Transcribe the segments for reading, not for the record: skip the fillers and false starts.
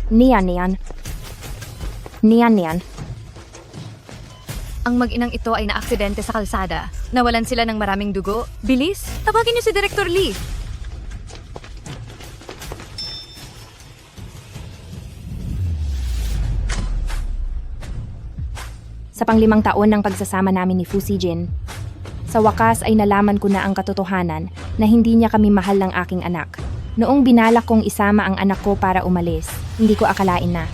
Nian. Ang mag-inang ito ay naaksidente sa kalsada. Nawalan sila ng maraming dugo. Bilis, tawagin niyo si Director Lee. Sa pang-5 taon ng pagsasama namin ni Fu Sijin, sa wakas ay nalaman ko na ang katotohanan na hindi niya kami mahal ng aking anak. Noong binalak kong isama ang anak ko para umalis, hindi ko akalain na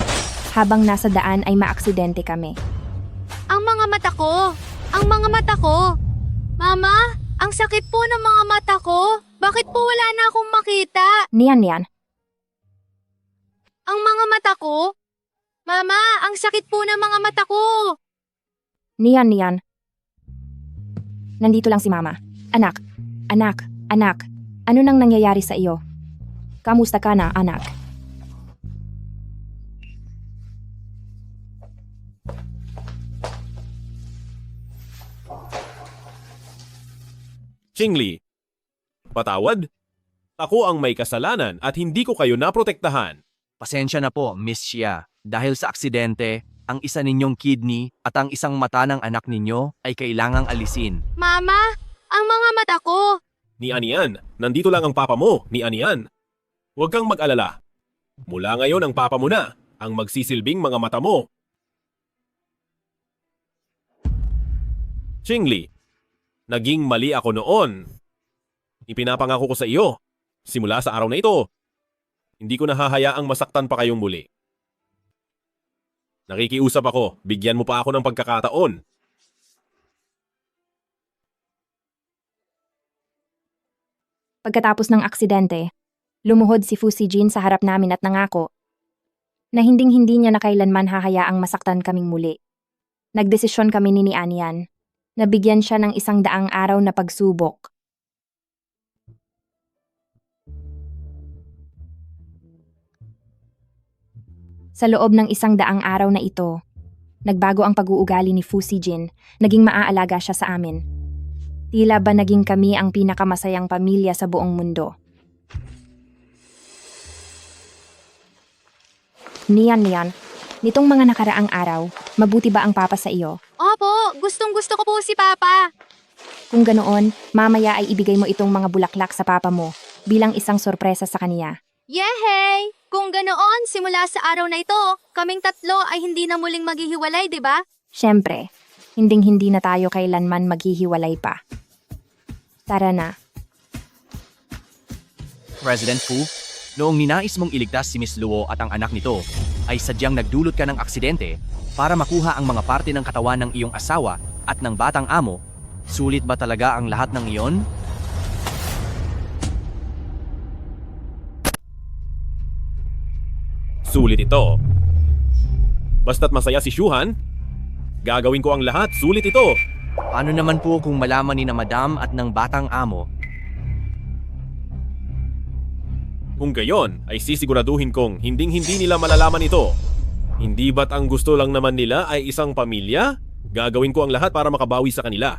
habang nasa daan ay maaksidente kami. Ang mga mata ko! Ang mga mata ko! Mama, ang sakit po ng mga mata ko! Bakit po wala na akong makita? Nian. Ang mga mata ko? Mama, ang sakit po ng mga mata ko! Nian. Nandito lang si Mama. Anak. Ano nang nangyayari sa iyo? Kamusta ka na, anak? Chingli, patawad? Ako ang may kasalanan at hindi ko kayo naprotektahan. Pasensya na po, Miss Xia. Dahil sa aksidente, ang isa ninyong kidney at ang isang mata ng anak ninyo ay kailangang alisin. Mama, ang mga mata ko! Ni Anian, nandito lang ang papa mo, ni Anian. Huwag kang mag-alala. Mula ngayon ang papa mo na, ang magsisilbing mga mata mo. Chingli, naging mali ako noon. Ipinapangako ko sa iyo, simula sa araw na ito, hindi ko nahahayaang masaktan pa kayong muli. Nakikiusap ako, bigyan mo pa ako ng pagkakataon. Pagkatapos ng aksidente, lumuhod si Fu Sijin sa harap namin at nangako na hinding-hindi niya na kailanman hahayaang masaktan kaming muli. Nagdesisyon kami ni Anian na bigyan siya ng 100 araw na pagsubok. Sa loob ng 100 araw na ito, nagbago ang pag-uugali ni Fu Sijin, naging maaalaga siya sa amin. Tila ba naging kami ang pinakamasayang pamilya sa buong mundo. Nian, nitong mga nakaraang araw, mabuti ba ang papa sa iyo? Opo, gustong-gusto ko po si Papa. Kung ganoon, mamaya ay ibigay mo itong mga bulaklak sa papa mo bilang isang sorpresa sa kaniya. Yehey! Kung ganoon, simula sa araw na ito, kaming tatlo ay hindi na muling maghihiwalay, di ba? Siyempre, hinding-hindi na tayo kailanman maghihiwalay pa. Tara na. President Fu, noong ninais mong iligtas si Miss Luo at ang anak nito, ay sadyang nagdulot ka ng aksidente para makuha ang mga parte ng katawan ng iyong asawa at ng batang amo. Sulit ba talaga ang lahat ng iyon? Sulit ito. Basta't masaya si Shuhan, gagawin ko ang lahat, sulit ito. Paano naman po kung malaman ni na madam at ng batang amo? Kung gayon, ay sisiguraduhin kong hinding-hindi nila malalaman ito. Hindi ba't ang gusto lang naman nila ay isang pamilya? Gagawin ko ang lahat para makabawi sa kanila.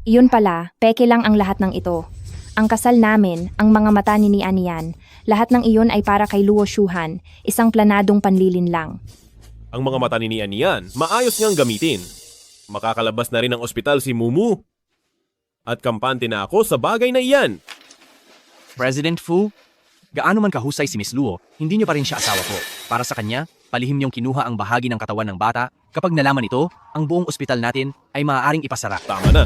Iyon pala, peke lang ang lahat ng ito. Ang kasal namin, ang mga mata ni Anian, lahat ng iyon ay para kay Luo Shuhan, isang planadong panlilin lang. Ang mga mata ni Anian, maayos niyang gamitin. Makakalabas na rin ng ospital si Mumu. At kampante na ako sa bagay na iyan. President Fu, gaano man kahusay si Miss Luo, hindi niyo pa rin siya asawa ko. Para sa kanya, palihim niyong kinuha ang bahagi ng katawan ng bata. Kapag nalaman ito, ang buong ospital natin ay maaaring ipasara. Tama na.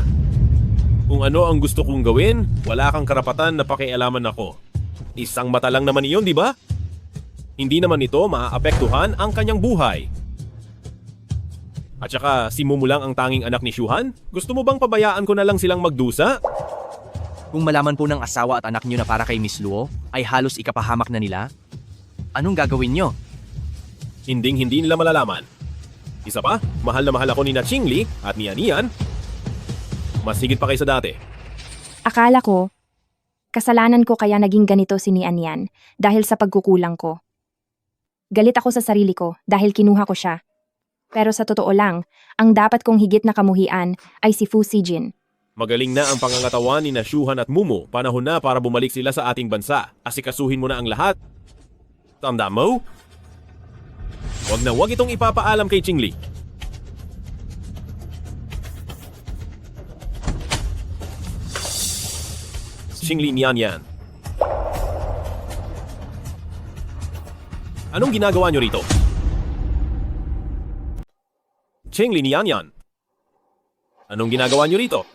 Kung ano ang gusto kong gawin, wala kang karapatan na pakialaman ako. Isang mata lang naman iyon, di ba? Hindi naman ito maaapektuhan ang kanyang buhay. At saka, si Mumu lang ang tanging anak ni Shuhan? Gusto mo bang pabayaan ko na lang silang magdusa? Kung malaman po ng asawa at anak niyo na para kay Miss Luo, ay halos ikapahamak na nila, anong gagawin niyo? Hinding-hindi nila malalaman. Isa pa, mahal na mahal ako ni na Chingli at ni Anian. Mas higit pa kaysa dati. Akala ko, kasalanan ko kaya naging ganito si Anian dahil sa pagkukulang ko. Galit ako sa sarili ko dahil kinuha ko siya. Pero sa totoo lang, ang dapat kong higit na kamuhian ay si Fu Sijin. Magaling na ang pangangatawan ni na Shuhan at Mumu. Panahon na para bumalik sila sa ating bansa. Asikasuhin mo na ang lahat. Tanda mo? Wag na wag itong ipapaalam kay Chingli. Chingli, Nian Yan. Anong ginagawa nyo rito? Chingli, Nian Yan. Anong ginagawa nyo rito?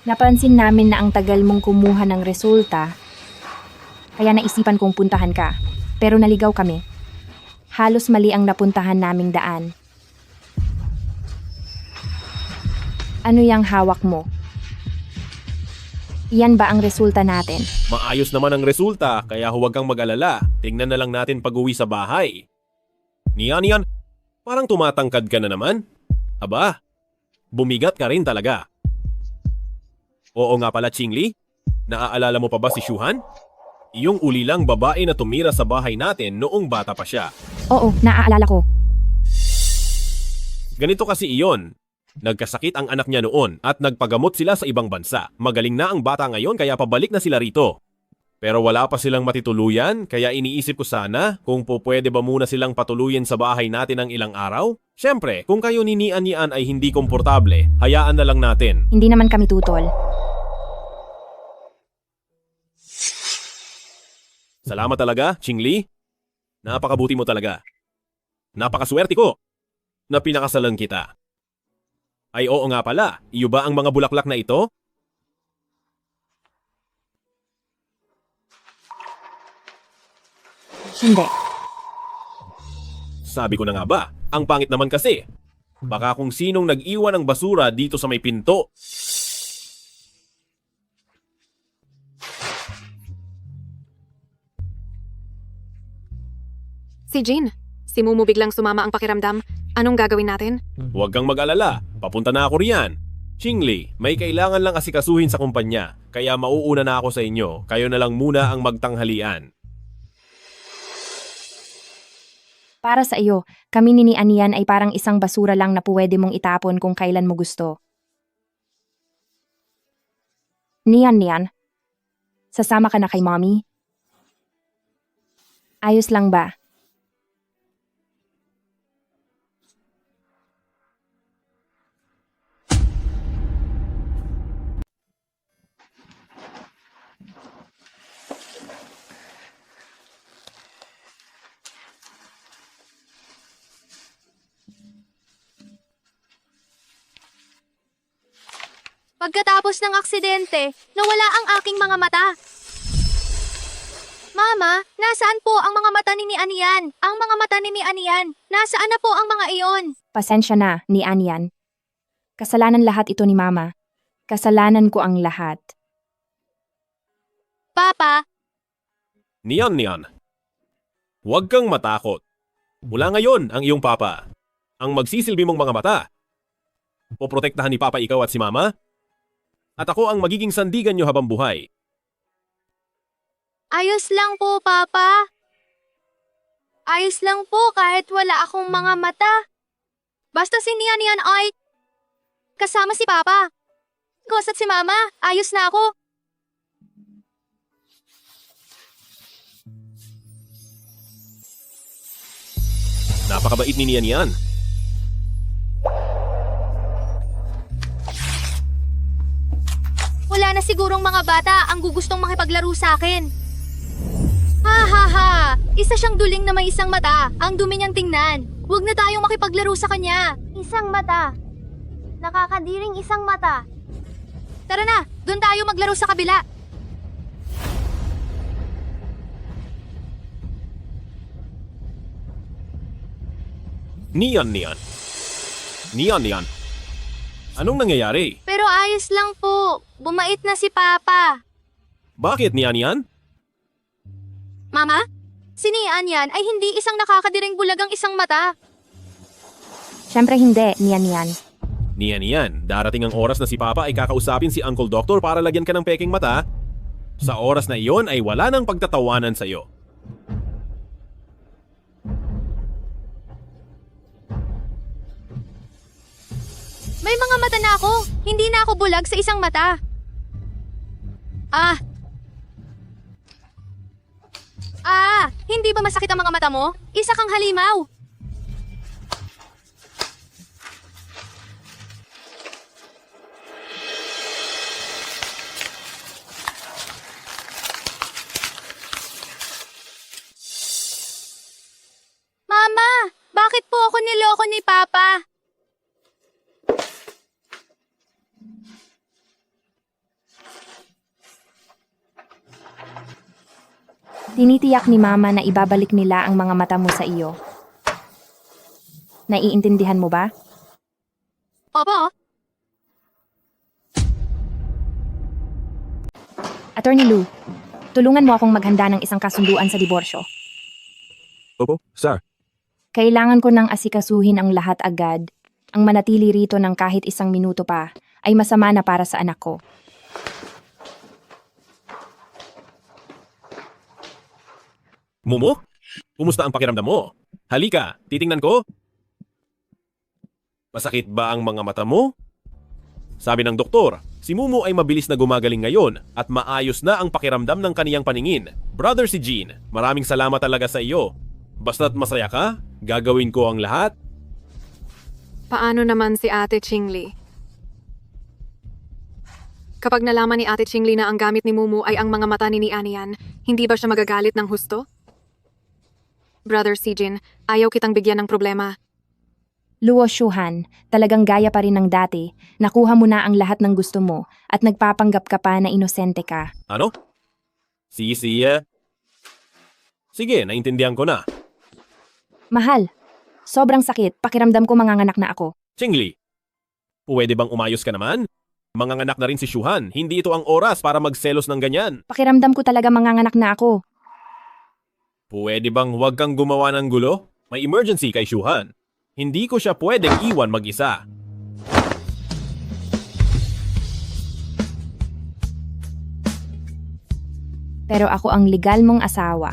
Napansin namin na ang tagal mong kumuha ng resulta, kaya naisipan kong puntahan ka. Pero naligaw kami. Halos mali ang napuntahan naming daan. Ano yang hawak mo? Iyan ba ang resulta natin? Maayos naman ang resulta, kaya huwag kang mag-alala. Tingnan na lang natin pag-uwi sa bahay. Nian, parang tumatangkad ka na naman. Aba, bumigat ka rin talaga. Oo nga pala, Chingli. Naaalala mo pa ba si Shuhan? Iyong ulilang babae na tumira sa bahay natin noong bata pa siya. Oo, naaalala ko. Ganito kasi iyon. Nagkasakit ang anak niya noon at nagpagamot sila sa ibang bansa. Magaling na ang bata ngayon kaya pabalik na sila rito. Pero wala pa silang matituluyan kaya iniisip ko sana kung pwede ba muna silang patuluyin sa bahay natin ng ilang araw? Siyempre, kung kayo ni Nian ay hindi komportable, hayaan na lang natin. Hindi naman kami tutol. Salamat talaga, Chingli. Napakabuti mo talaga. Napakaswerte ko na pinakasalan kita. Ay oo nga pala, iyo ba ang mga bulaklak na ito? Hindi. Sabi ko na nga ba, ang pangit naman kasi. Baka kung sinong nag-iwan ng basura dito sa may pinto. Si Jean, si Mumu biglang sumama ang pakiramdam. Anong gagawin natin? Huwag kang mag-alala, papunta na ako riyan. Chingli, may kailangan lang asikasuhin sa kumpanya, kaya mauuna na ako sa inyo. Kayo na lang muna ang magtanghalian. Para sa iyo, kami ni Nian ay parang isang basura lang na pwede mong itapon kung kailan mo gusto. Nian, sasama ka na kay mommy? Ayos lang ba? Pagkatapos ng aksidente, nawala ang aking mga mata. Mama, nasaan po ang mga mata ni Nian? Ang mga mata ni Nian, nasaan na po ang mga iyon? Pasensya na, Nian. Kasalanan lahat ito ni mama. Kasalanan ko ang lahat. Papa, Nian. Huwag kang matakot. Mula ngayon ang iyong papa. Ang magsisilbi mong mga mata. Poprotektahan ni Papa ikaw at si Mama. At ako ang magiging sandigan niyo habang buhay. ayos lang po, Papa. Ayos lang po kahit wala akong mga mata. Basta si Nian ay kasama si Papa. Gos at si Mama, ayos na ako. Napakabait ni Nian. Wala na sigurong mga bata ang gugustong makipaglaro sa akin. Ha ha ha! Isa siyang duling na may isang mata. Ang dumi niyang tingnan. Huwag na tayong makipaglaro sa kanya. Isang mata. Nakakadiring isang mata. Tara na, doon tayo maglaro sa kabila. Nian. Anong nangyayari? Pero ayos lang po. Bumait na si Papa. Bakit Nian? Mama? Si Nian ay hindi isang nakakadiring bulagang isang mata. Siyempre hindi, Nian. Nian, darating ang oras na si Papa ay kakausapin si Uncle Doctor para lagyan ka ng peking mata. Sa oras na iyon ay wala nang pagtatawanan sa'yo. May mga mata na ako. Hindi na ako bulag sa isang mata. Hindi Hindi ba masakit ang mga mata mo? Isa kang halimaw. Mama, bakit po ako niloko ni Papa? Tinitiyak ni Mama na ibabalik nila ang mga mata mo sa iyo. Naiintindihan mo ba? Opo. Attorney Lou, tulungan mo akong maghanda ng isang kasunduan sa diborsyo. Opo, sir. Kailangan ko nang asikasuhin ang lahat agad. Ang manatili rito ng kahit isang minuto pa ay masama na para sa anak ko. Mumu? Kumusta ang pakiramdam mo? Halika, titingnan ko. Masakit ba ang mga mata mo? Sabi ng doktor, si Mumu ay mabilis na gumagaling ngayon at maayos na ang pakiramdam ng kaniyang paningin. Brother si Jean, maraming salamat talaga sa iyo. Basta't masaya ka, gagawin ko ang lahat. Paano naman si Ate Chingli? Kapag nalaman ni Ate Chingli na ang gamit ni Mumu ay ang mga mata ni Anian, hindi ba siya magagalit ng husto? Brother Sijin, ayaw kitang bigyan ng problema. Luo Shuhan, talagang gaya pa rin ng dati. Nakuha mo na ang lahat ng gusto mo at nagpapanggap ka pa na inosente ka. Ano? Siya? Sige, naintindihan ko na. Mahal, sobrang sakit. Pakiramdam ko manganganak na ako. Chingli, pwede bang umayos ka naman? Manganganak na rin si Shuhan. Hindi ito ang oras para magselos ng ganyan. Pakiramdam ko talaga manganganak na ako. Pwede bang huwag kang gumawa ng gulo? May emergency kay Shuhan. Hindi ko siya pwedeng iwan mag-isa. Pero ako ang legal mong asawa.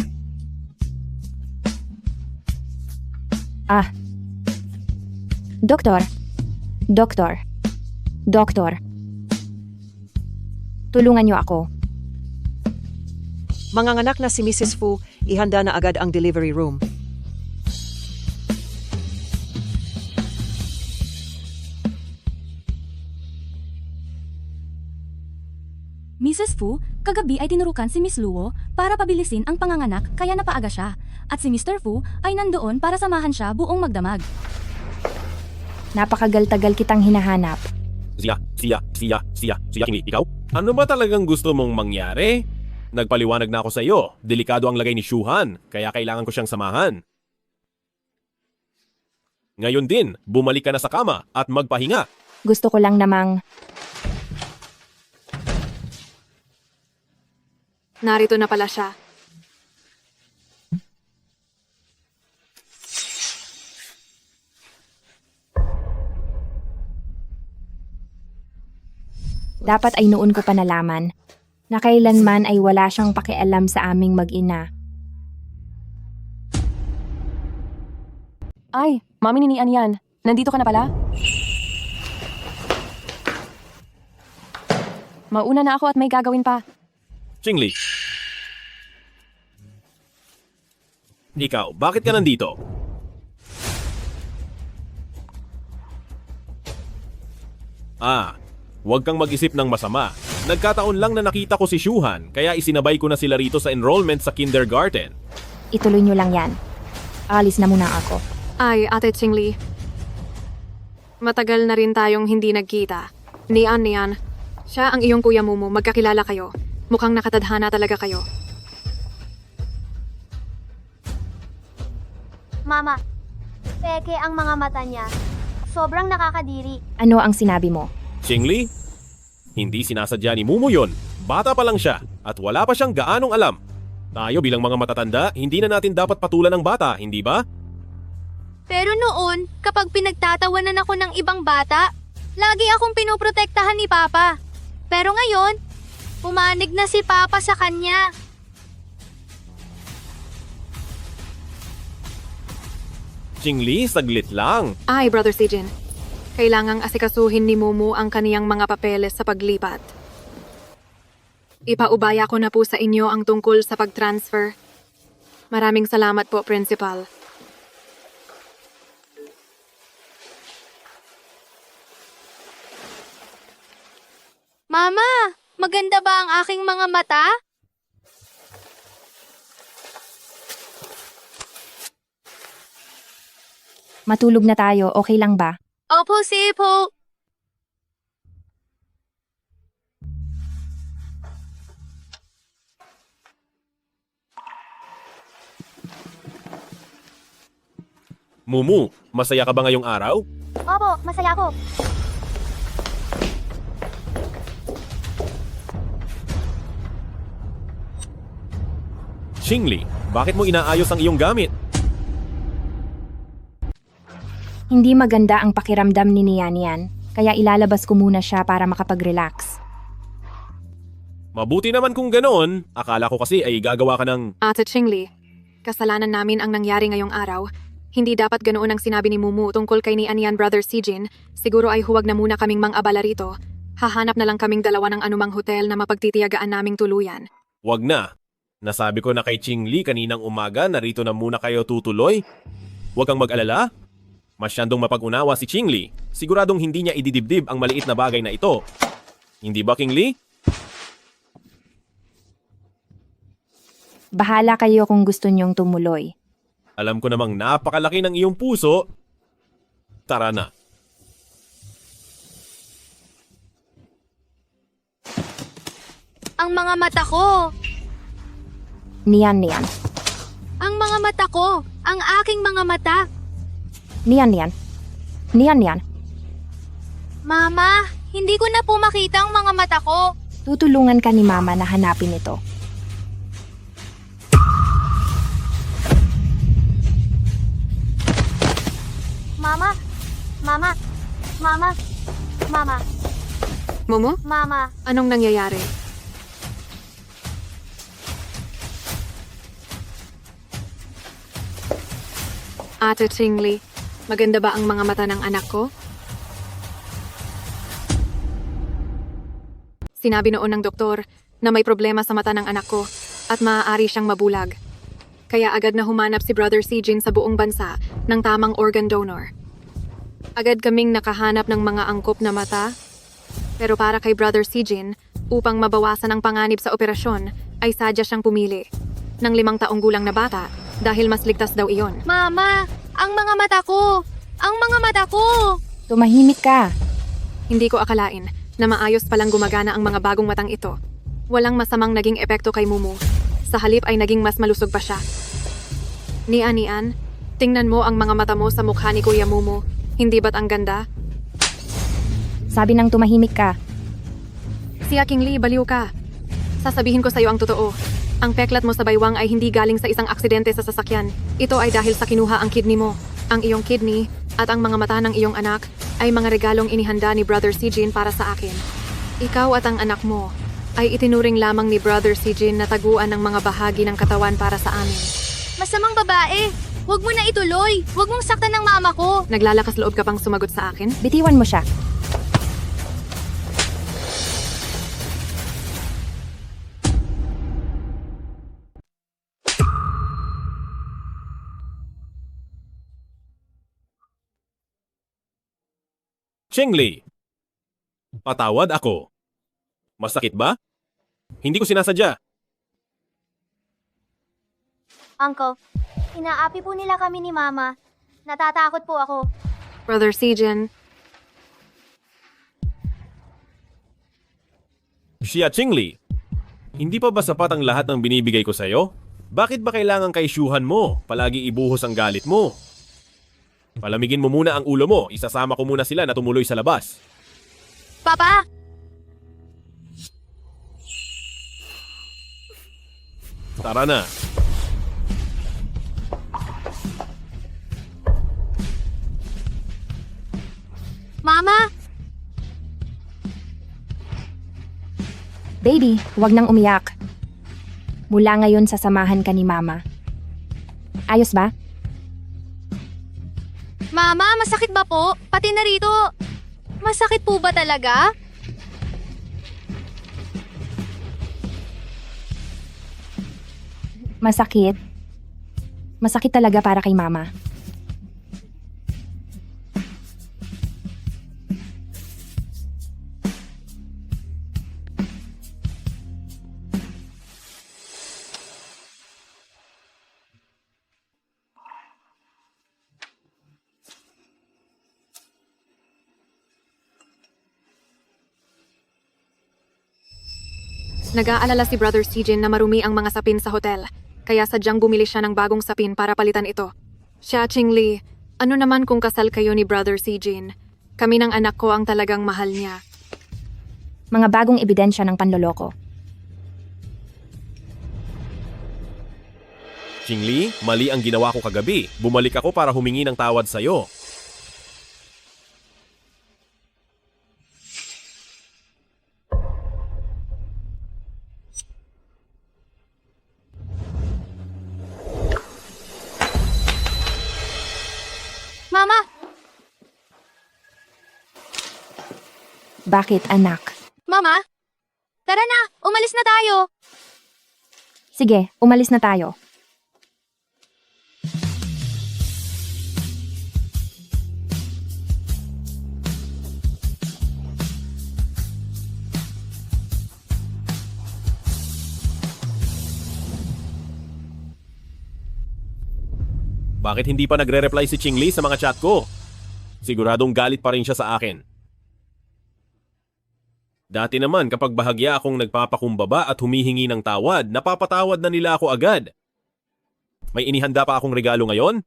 Doktor. Tulungan niyo ako. Manganganak na si Mrs. Fu, ihanda na agad ang delivery room. Mrs. Fu, kagabi ay tinurukan si Miss Luo para pabilisin ang panganganak kaya napaaga siya. At si Mr. Fu ay nandoon para samahan siya buong magdamag. Napakagal-tagal kitang hinahanap. Siya, Chingli, ikaw? Ano ba talagang gusto mong mangyari? Nagpaliwanag na ako sa iyo. Delikado ang lagay ni Shuhan, kaya kailangan ko siyang samahan. Ngayon din, bumalik ka na sa kama at magpahinga. Gusto ko lang namang Narito na pala siya. dapat ay noon ko pa nalaman na kailanman ay wala siyang pakialam sa aming mag-ina. Ay, mami ni Anian. Nandito ka na pala? Mauna na ako at may gagawin pa. Chingli. Ikaw, bakit ka nandito? Huwag kang mag-isip ng masama. Nagkataon lang na nakita ko si Shuhan, kaya isinabay ko na sila rito sa enrollment sa kindergarten. Ituloy niyo lang yan. Alis na muna ako. Ay, Ate Chingli. Matagal na rin tayong hindi nagkita. Nian. Siya ang iyong kuya Mumu. Magkakilala kayo. Mukhang nakatadhana talaga kayo. Mama, peke ang mga mata niya. Sobrang nakakadiri. Ano ang sinabi mo? Chingli, hindi sinasadya ni Mumu yon. Bata pa lang siya at wala pa siyang gaanong alam. Tayo bilang mga matatanda, hindi na natin dapat patulan ng bata, hindi ba? Pero noon, kapag pinagtatawanan ako ng ibang bata, lagi akong pinoprotektahan ni Papa. Pero ngayon, pumanig na si Papa sa kanya. Chingli, saglit lang. Ay, Brother Sijin. Kailangang asikasuhin ni Mumu ang kaniyang mga papeles sa paglipat. Ipaubaya ko na po sa inyo ang tungkol sa pag-transfer. Maraming salamat po, Principal. Mama, maganda ba ang aking mga mata? Matulog na tayo, okay lang ba? Opo, Sipo. Mumu, masaya ka ba ngayong araw? Opo, masaya ko. Chingli, bakit mo inaayos ang iyong gamit? Hindi maganda ang pakiramdam ni Nianian, kaya ilalabas ko muna siya para makapag-relax. Mabuti naman kung ganoon. Akala ko kasi ay gagawa ka ng... Ate Chingli, kasalanan namin ang nangyari ngayong araw. Hindi dapat ganoon ang sinabi ni Mumu tungkol kay ni Anian Brother Sijin. Siguro ay huwag na muna kaming mang-abala rito. Hahanap na lang kaming dalawa ng anumang hotel na mapagtitiyagaan naming tuluyan. Wag na. Nasabi ko na kay Chingli kaninang umaga na rito na muna kayo tutuloy. Huwag kang mag-alala. Masyadong mapag-unawa si Chingli. Siguradong hindi niya ididibdib ang maliit na bagay na ito. Hindi ba, King Lee? Bahala kayo kung gusto niyong tumuloy. Alam ko namang napakalaki ng iyong puso. Tara na. Ang mga mata ko. Nian. Ang mga mata ko. Ang aking mga mata. Nian. Mama, hindi ko na po makita ang mga mata ko. Tutulungan ka ni Mama na hanapin ito. Mama, mama, mama, mama, Mumu, mama. anong nangyayari? Ate Chingli, maganda ba ang mga mata ng anak ko? Sinabi noon ng doktor na may problema sa mata ng anak ko at maaari siyang mabulag. Kaya agad na humanap si Brother Sijin sa buong bansa ng tamang organ donor. Agad kaming nakahanap ng mga angkop na mata. Pero para kay Brother Sijin, upang mabawasan ang panganib sa operasyon, ay sadya siyang pumili ng 5 taong gulang na bata dahil mas ligtas daw iyon. Mama, ang mga mata ko. Ang mga mata ko. Tumahimik ka. Hindi ko akalain na maayos palang gumagana ang mga bagong matang ito. Walang masamang naging epekto kay Mumu. Sa halip ay naging mas malusog pa siya. Nian, tingnan mo ang mga mata mo sa mukha ni Kuya Mumu. Hindi ba't ang ganda? Sabi nang tumahimik ka. Si King Lee, baliw ka. Sasabihin ko sa iyo ang totoo. Ang peklat mo sa baywang ay hindi galing sa isang aksidente sa sasakyan. Ito ay dahil sa kinuha ang kidney mo. Ang iyong kidney at ang mga mata ng iyong anak ay mga regalong inihanda ni Brother Sijin para sa akin. Ikaw at ang anak mo ay itinuring lamang ni Brother Sijin na taguan ng mga bahagi ng katawan para sa amin. Masamang babae. Huwag mo na ituloy. Huwag mong saktan ng mama ko. Naglalakas loob ka pang sumagot sa akin? Bitiwan mo siya. Chingli, patawad ako. Masakit ba? Hindi ko sinasadya. Uncle, inaapi po nila kami ni Mama. Natatakot po ako. Brother Sijin, Siya, Chingli, hindi pa ba sapat ang lahat ng binibigay ko sa'yo? Bakit ba kailangan kaisyuhan mo? Palagi ibuhos ang galit mo. Palamigin mo muna ang ulo mo. Isasama ko muna sila na tumuloy sa labas. Papa! Tara na. Mama! Baby, huwag nang umiyak. Mula ngayon sasamahan ka ni Mama. Ayos ba? Mama, masakit ba po? Pati na rito. Masakit po ba talaga? Masakit? Masakit talaga para kay mama. Nag-aalala si Brother Sijin na marumi ang mga sapin sa hotel, kaya sadyang bumili siya ng bagong sapin para palitan ito. Siya, Chingli, ano naman kung kasal kayo ni Brother Sijin? Kami ng anak ko ang talagang mahal niya. Mga bagong ebidensya ng panloloko. Chingli, mali ang ginawa ko kagabi. Bumalik ako para humingi ng tawad sa'yo. Mama! Bakit, anak? Mama? Tara na! Umalis na tayo! Sige, umalis na tayo. Bakit hindi pa nagre-reply si Chingli sa mga chat ko? Siguradong galit pa rin siya sa akin. Dati naman kapag bahagya akong nagpapakumbaba at humihingi ng tawad, napapatawad na nila ako agad. May inihanda pa akong regalo ngayon?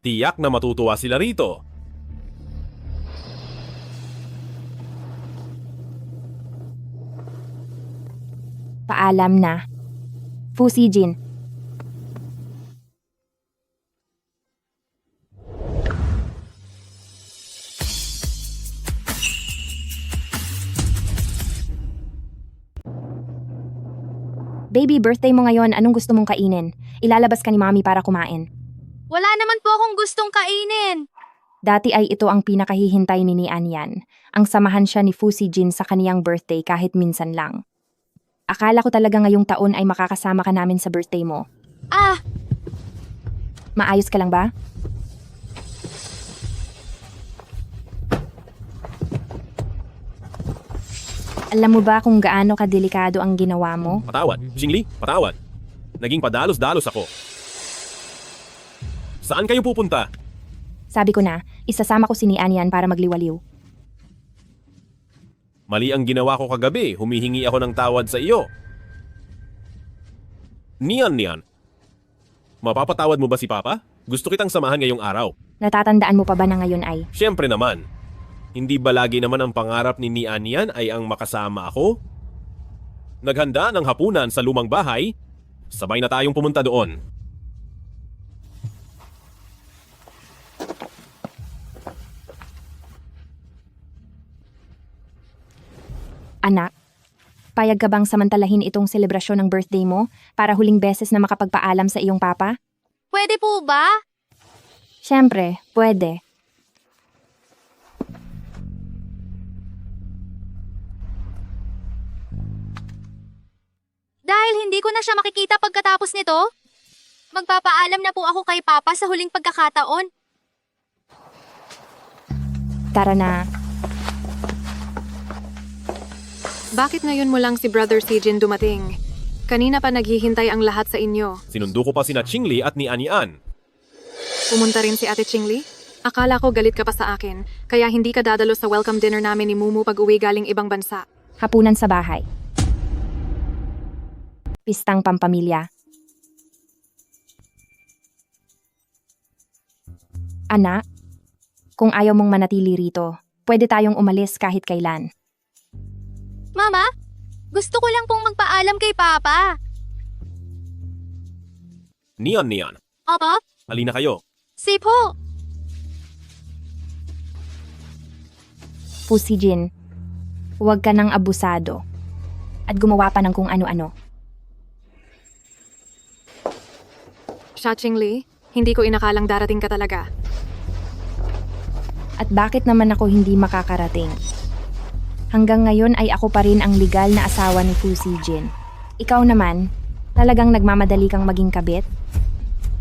Tiyak na matutuwa sila rito. Paalam na. Fu Sijin. Baby, birthday mo ngayon, anong gusto mong kainin? Ilalabas ka ni mami para kumain. Wala naman po akong gustong kainin! Dati ay ito ang pinakahihintay ni Nian Yan. Ang samahan siya ni Fu Sijin sa kaniyang birthday kahit minsan lang. Akala ko talaga ngayong taon ay makakasama ka namin sa birthday mo. Ah! Maayos ka lang ba? Alam mo ba kung gaano kadelikado ang ginawa mo? Patawad. Chingli, patawad. Naging padalos-dalos ako. Saan kayo pupunta? Sabi ko na, isasama ko si Nian Yan para magliwaliw. Mali ang ginawa ko kagabi. Humihingi ako ng tawad sa iyo. Nian. Mapapatawad mo ba si Papa? Gusto kitang samahan ngayong araw. Natatandaan mo pa ba na ngayon ay? Siyempre naman. Hindi ba lagi naman ang pangarap ni Nian Yan ay ang makasama ako? Naghanda ng hapunan sa lumang bahay. Sabay na tayong pumunta doon. Anak, payag ka bang samantalahin itong selebrasyon ng birthday mo para huling beses na makapagpaalam sa iyong papa? Pwede po ba? Siyempre, pwede. Dahil hindi ko na siya makikita pagkatapos nito, magpapaalam na po ako kay Papa sa huling pagkakataon. Tara na. Bakit ngayon mo lang si Brother Sijin dumating? Kanina pa naghihintay ang lahat sa inyo. Sinundo ko pa sina Chingli at Nian Yan. Pumunta rin si Ate Chingli? Akala ko galit ka pa sa akin, kaya hindi ka dadalo sa welcome dinner namin ni Mumu pag uwi galing ibang bansa. Hapunan sa bahay. Pistang pampamilya. Anak, kung ayaw mong manatili rito, pwede tayong umalis kahit kailan. Mama, gusto ko lang pong magpaalam kay Papa. Nian. Opo, Halina kayo. Sipo. Fu Sijin, huwag ka nang abusado at gumawa pa ng kung ano-ano. Siya, Chingli, hindi ko inakalang darating ka talaga. At bakit naman ako hindi makakarating? Hanggang ngayon ay ako pa rin ang legal na asawa ni Fu Sijin. Ikaw naman, talagang nagmamadali kang maging kabit?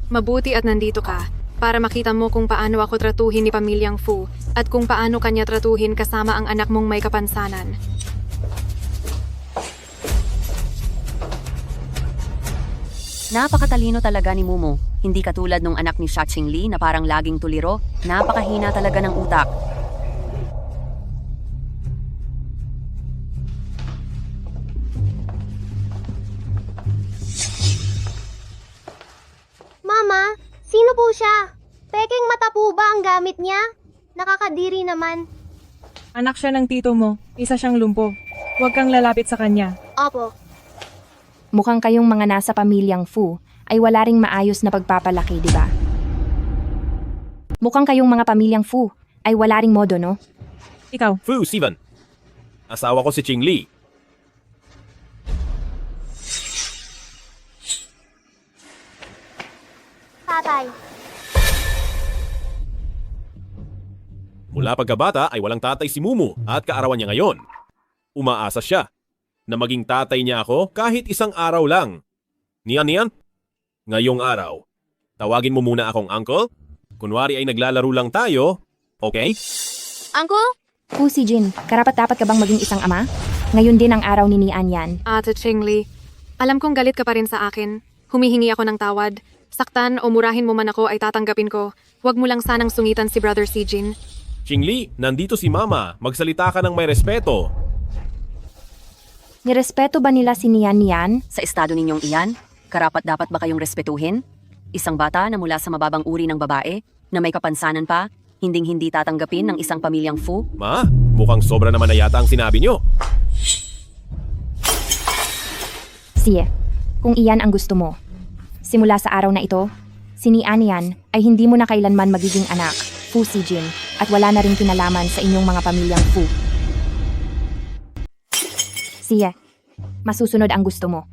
Mabuti at nandito ka para makita mo kung paano ako tratuhin ni Pamilyang Fu at kung paano kanya tratuhin kasama ang anak mong may kapansanan. Napakatalino talaga ni Mumu. Hindi katulad nung anak ni Shaching Li na parang laging tuliro. Napakahina talaga ng utak. Mama, sino po siya? Peking mata po ba ang gamit niya? Nakakadiri naman. Anak siya ng tito mo. Isa siyang lumpo. Huwag kang lalapit sa kanya. Opo. Mukhang kayong mga nasa pamilyang Fu ay wala ring maayos na pagpapalaki, di ba? Mukhang kayong mga pamilyang Fu ay wala ring modo, no? Ikaw, Fu, Steven. Asawa ko si Ching Li. Tatay. Mula pagkabata ay walang tatay si Mumu at kaarawan niya ngayon. Umaasa siya na maging tatay niya ako kahit isang araw lang. Niyan, ngayong araw, tawagin mo muna akong uncle. Kunwari ay naglalaro lang tayo, okay? Uncle? Fu si Jin, karapat-dapat ka bang maging isang ama? Ngayon din ang araw ni Nian Yan. Ate Chingli, alam kong galit ka pa rin sa akin. Humihingi ako ng tawad. Saktan o murahin mo man ako ay tatanggapin ko. Huwag mo lang sanang sungitan si Brother Sijin. Ching Li, nandito si Mama. Magsalita ka ng may respeto. Nirespeto ba nila si Nian Yan? Sa estado ninyong iyan, karapat-dapat ba kayong respetuhin? Isang bata na mula sa mababang uri ng babae, na may kapansanan pa, hinding-hindi tatanggapin ng isang pamilyang Fu? Ma, mukhang sobra naman na yata ang sinabi niyo. Siye, kung iyan ang gusto mo. Simula sa araw na ito, si Nian Yan ay hindi mo na kailanman magiging anak, Fu si Jin, at wala na rin kinalaman sa inyong mga pamilyang Fu. Siye, masusunod ang gusto mo.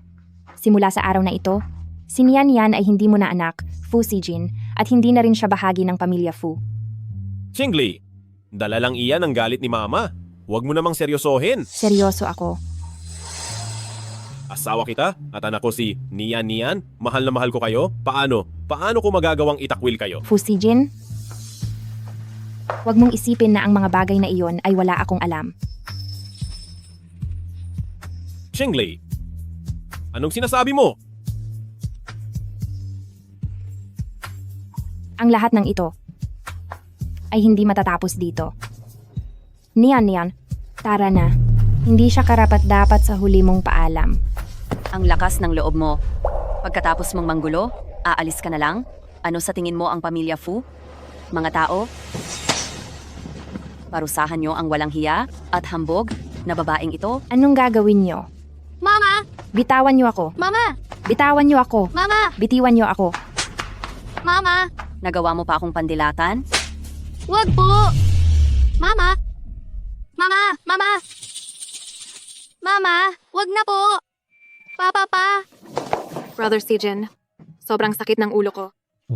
Simula sa araw na ito, si Nian Yan ay hindi mo na anak, Fu si Jin, at hindi na rin siya bahagi ng pamilya Fu. Ching Li, dala lang iyan ang galit ni Mama. Huwag mo namang seryosohin. Seryoso ako. Asawa kita at anak ko si Nian. Mahal na mahal ko kayo. Paano? Paano ko magagawang itakwil kayo? Fu si Jin, huwag mong isipin na ang mga bagay na iyon ay wala akong alam. Ching Li, anong sinasabi mo? Ang lahat ng ito ay hindi matatapos dito. Nian, tara na. Hindi siya karapat-dapat sa huli mong paalam. Ang lakas ng loob mo. Pagkatapos mong manggulo, aalis ka na lang? Ano sa tingin mo ang pamilya Fu? Mga tao? Parusahan nyo ang walang hiya at hambog na babaeng ito? Anong gagawin niyo? Mama! Bitawan niyo ako. Mama! Bitawan niyo ako. Mama! Bitiwan niyo ako. Mama! Nagawa mo pa akong pandilatan? Wag po! Mama! Mama! Mama! Mama! Wag na po! Papa pa! Brother Sijin, sobrang sakit ng ulo ko.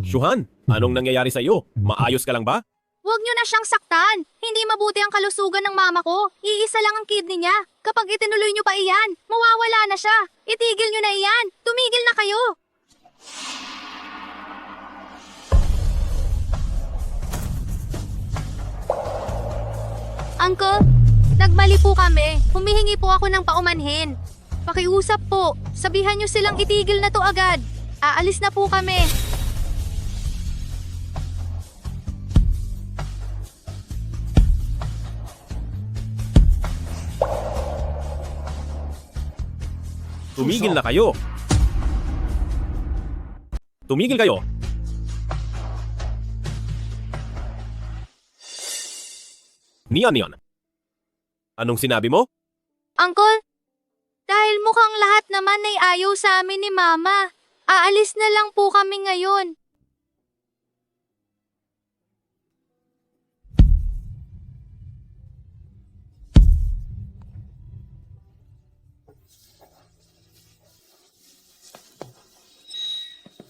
Shuhan, anong nangyayari sa iyo? Maayos ka lang ba? Huwag niyo na siyang saktan! Hindi mabuti ang kalusugan ng mama ko. Iisa lang ang kidney niya. Kapag itinuloy niyo pa iyan, mawawala na siya. Itigil niyo na iyan. Tumigil na kayo. Uncle, nagmali po kami. Humihingi po ako ng paumanhin. Pakiusap po. Sabihan niyo silang itigil na to agad. Aalis na po kami. Tumigil na kayo. Tumigil kayo. Nian. Anong sinabi mo? Uncle, dahil mukhang lahat naman ay ayaw sa amin ni Mama. Aalis na lang po kami ngayon.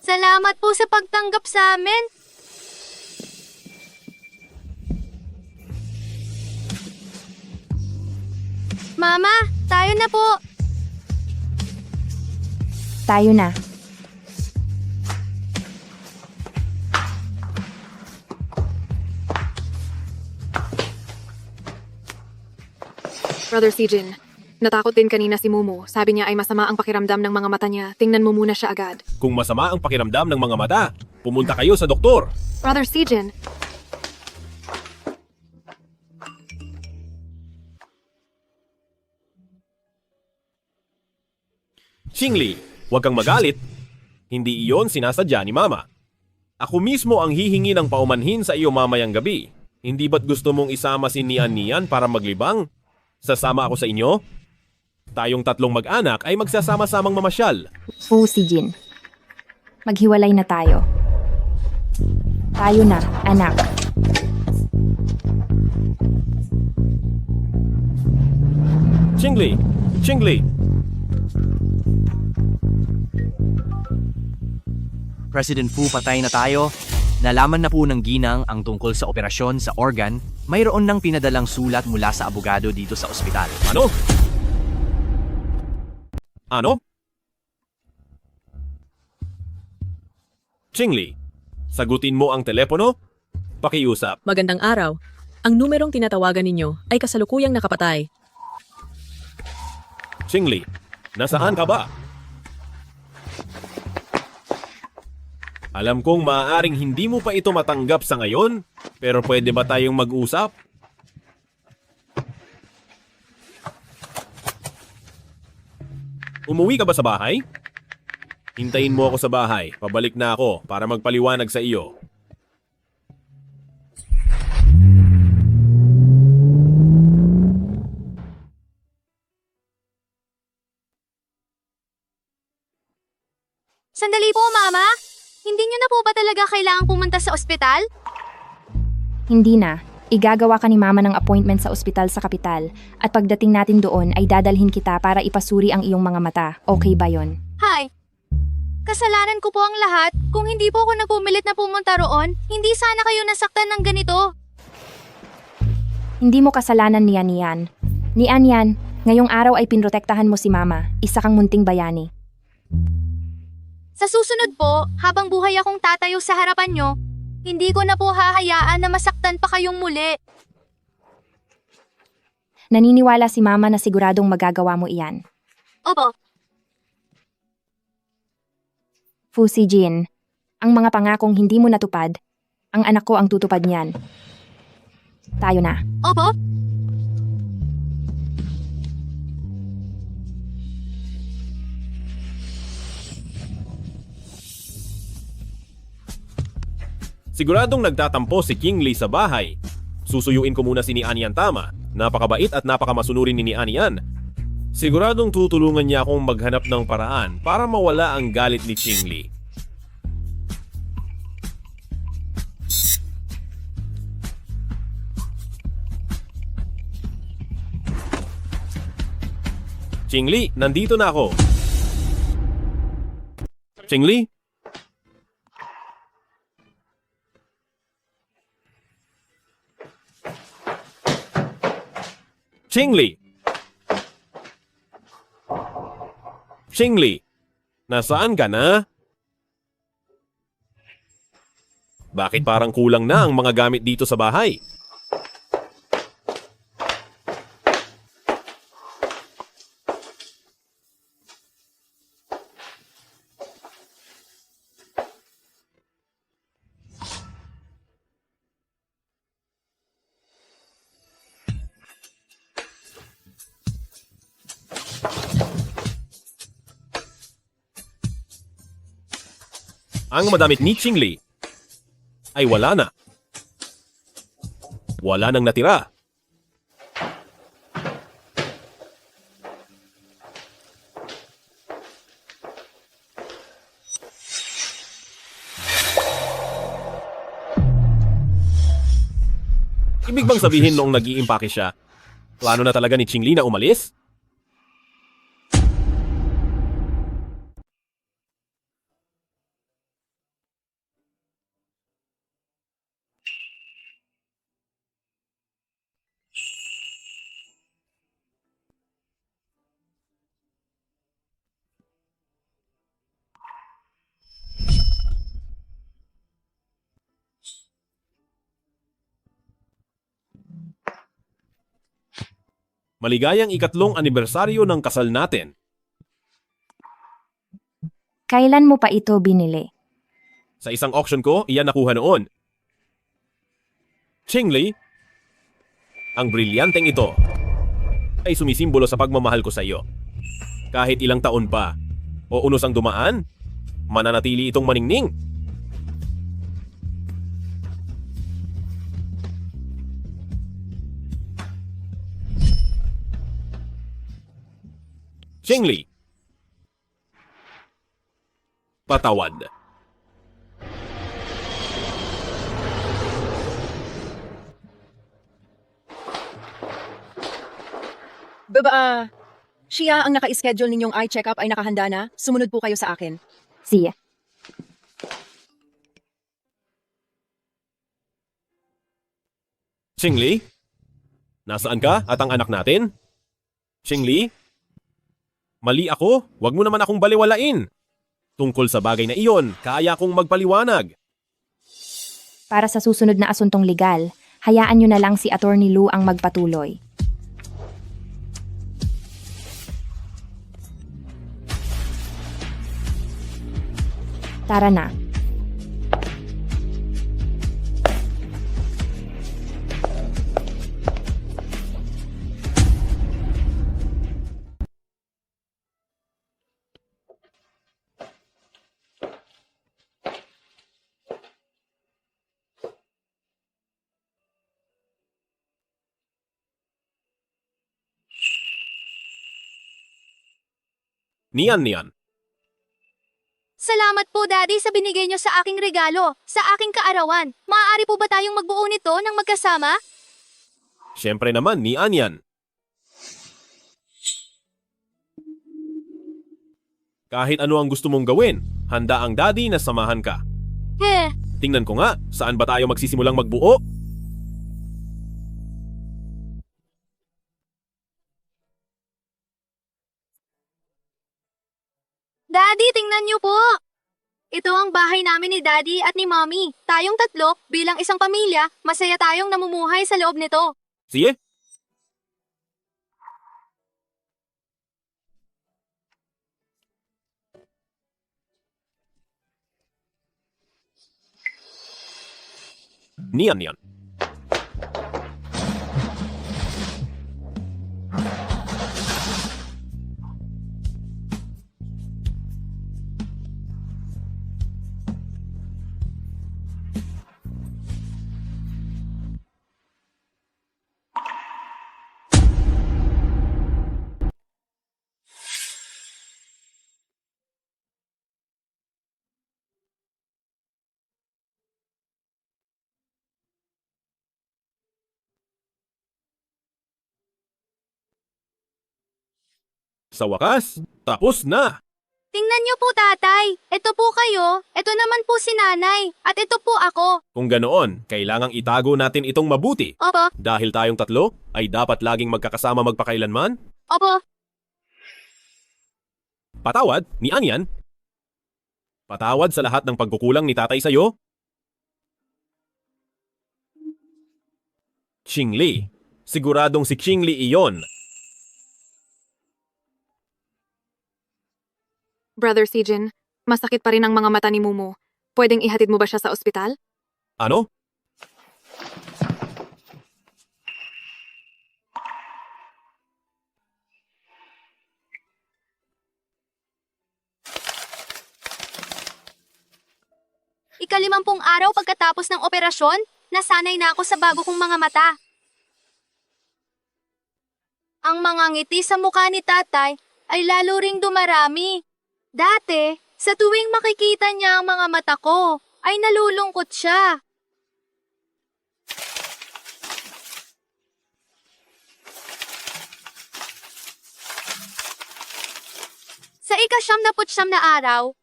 Salamat po sa pagtanggap sa amin. Mama, tayo na po. Tayo na. Brother Sijin, natakot din kanina si Mumu. Sabi niya ay masama ang pakiramdam ng mga mata niya. Tingnan mo muna siya agad. Kung masama ang pakiramdam ng mga mata, pumunta kayo sa doktor. Brother Sijin, Xingli, huwag kang magalit. Hindi iyon sinasadya ni Mama. Ako mismo ang hihingi ng paumanhin sa iyo mamayang gabi. Hindi ba't gusto mong isama si Nian para maglibang? Sasama ako sa inyo? Tayong tatlong mag-anak ay magsasama-samang mamasyal. Fu Sijin. Maghiwalay na tayo. Tayo na, anak. Xingli! Xingli! President Fu, patay na tayo. Nalaman na po ng ginang ang tungkol sa operasyon sa organ. Mayroon ng pinadalang sulat mula sa abogado dito sa ospital. Ano? Ano? Xingli, sagutin mo ang telepono? Pakiusap. Magandang araw. Ang numerong tinatawagan ninyo ay kasalukuyang nakapatay. Xingli, nasaan ka ba? Alam kong maaaring hindi mo pa ito matanggap sa ngayon, pero pwede ba tayong mag-usap? Umuwi ka ba sa bahay? Hintayin mo ako sa bahay. Pabalik na ako para magpaliwanag sa iyo. Sandali po, Mama. Hindi niyo na po ba talaga kailangang pumunta sa ospital? Hindi na. Igagawa ka ni Mama ng appointment sa ospital sa kapital. At pagdating natin doon ay dadalhin kita para ipasuri ang iyong mga mata. Okay ba yon? Hi. Kasalanan ko po ang lahat. Kung hindi po ako nagpumilit na pumunta roon, hindi sana kayo nasaktan ng ganito. Hindi mo kasalanan ni Anian. Ni Anian, ngayong araw ay pinrotektahan mo si Mama. Isa kang munting bayani. Sa susunod po, habang buhay akong tatayo sa harapan nyo, hindi ko na po hahayaan na masaktan pa kayong muli. Naniniwala si Mama na siguradong magagawa mo iyan. Opo. Fu Sijin, ang mga pangakong hindi mo natupad, ang anak ko ang tutupad niyan. Tayo na. Opo. Siguradong nagtatampo si King Lee sa bahay. Susuyuin ko muna si ni Anian tama. Napakabait at napakamasunurin ni Anian. Siguradong tutulungan niya akong maghanap ng paraan para mawala ang galit ni King Lee. King Lee, nandito na ako. King Lee? Xingli! Xingli! Nasaan ka na? Bakit parang kulang na ang mga gamit dito sa bahay? Ang madamit ni Xingli ay wala na. Wala nang natira. Ibig bang sabihin noong nag-iimpake siya, plano na talaga ni Xingli na umalis? Maligayang ikatlong anibersaryo ng kasal natin. Kailan mo pa ito binili? Sa isang auction ko, iyan nakuha noon. Qingli, ang brilyanteng ito ay sumisimbolo sa pagmamahal ko sa iyo. Kahit ilang taon pa o unos ang dumaan, mananatili itong maningning. Qingli, patawad. Siya ang naka-schedule ninyong eye check-up ay nakahanda na. Sumunod po kayo sa akin. Siya. Qingli, nasaan ka at ang anak natin? Qingli, mali ako. Huwag mo naman akong baliwalain. Tungkol sa bagay na iyon, kaya kong magpaliwanag. Para sa susunod na asuntong legal, hayaan nyo na lang si Attorney Lu ang magpatuloy. Tara na. Niyan. Salamat po, Daddy, sa binigay niyo sa aking regalo, sa aking kaarawan. Maaari po ba tayong magbuo nito ng magkasama? Siyempre naman, niyan yan. Kahit ano ang gusto mong gawin, handa ang daddy na samahan ka. Tingnan ko nga, saan ba tayo magsisimulang magbuo? Daddy, tingnan niyo po! Ito ang bahay namin ni Daddy at ni Mommy. Tayong tatlo, bilang isang pamilya, masaya tayong namumuhay sa loob nito. Sige. Niyan. Sa wakas, tapos na. Tingnan niyo po, Tatay. Ito po kayo, ito naman po si Nanay, at ito po ako. Kung ganoon, kailangang itago natin itong mabuti. Opo, Dahil tayong tatlo ay dapat laging magkakasama magpakailanman. opo. Patawad, niyan yan. Patawad sa lahat ng pagkukulang ni tatay sa'yo. Qingli. Siguradong si Qingli iyon. Brother Sijin, masakit pa rin ang mga mata ni Mumu. Pwedeng ihatid mo ba siya sa ospital? Ano? Ika-50 araw pagkatapos ng operasyon, nasanay na ako sa bago kong mga mata. Ang mga ngiti sa mukha ni Tatay ay lalo ring dumarami. Dati, sa tuwing makikita niya ang mga mata ko, ay nalulungkot siya. Sa ika-79 na araw,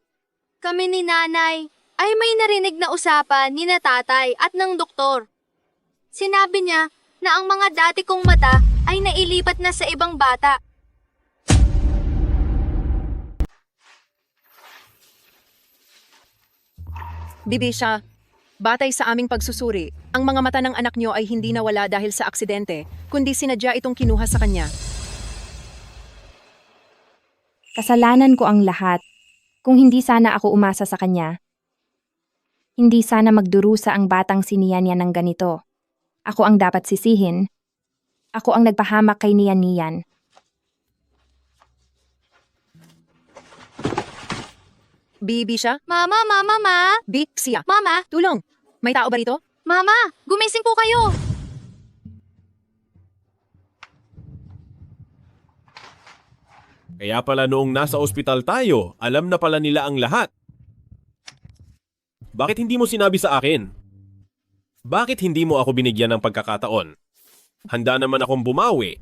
kami ni Nanay ay may narinig na usapan ni na Tatay at ng doktor. Sinabi niya na ang mga dati kong mata ay nailipat na sa ibang bata. Bibisya, batay sa aming pagsusuri, ang mga mata ng anak niyo ay hindi nawala dahil sa aksidente, kundi sinadya itong kinuha sa kanya. Kasalanan ko ang lahat. Kung hindi sana ako umasa sa kanya. Hindi sana magdurusa ang batang siniyan niya ng ganito. Ako ang dapat sisihin. Ako ang nagpahamak kay Nian. Bibi siya? Mama, mama, ma! Bi, siya. Mama! Tulong! May tao ba rito? Mama! Gumising po kayo! Kaya pala noong nasa ospital tayo, alam na pala nila ang lahat. Bakit hindi mo sinabi sa akin? Bakit hindi mo ako binigyan ng pagkakataon? Handa naman akong bumawi.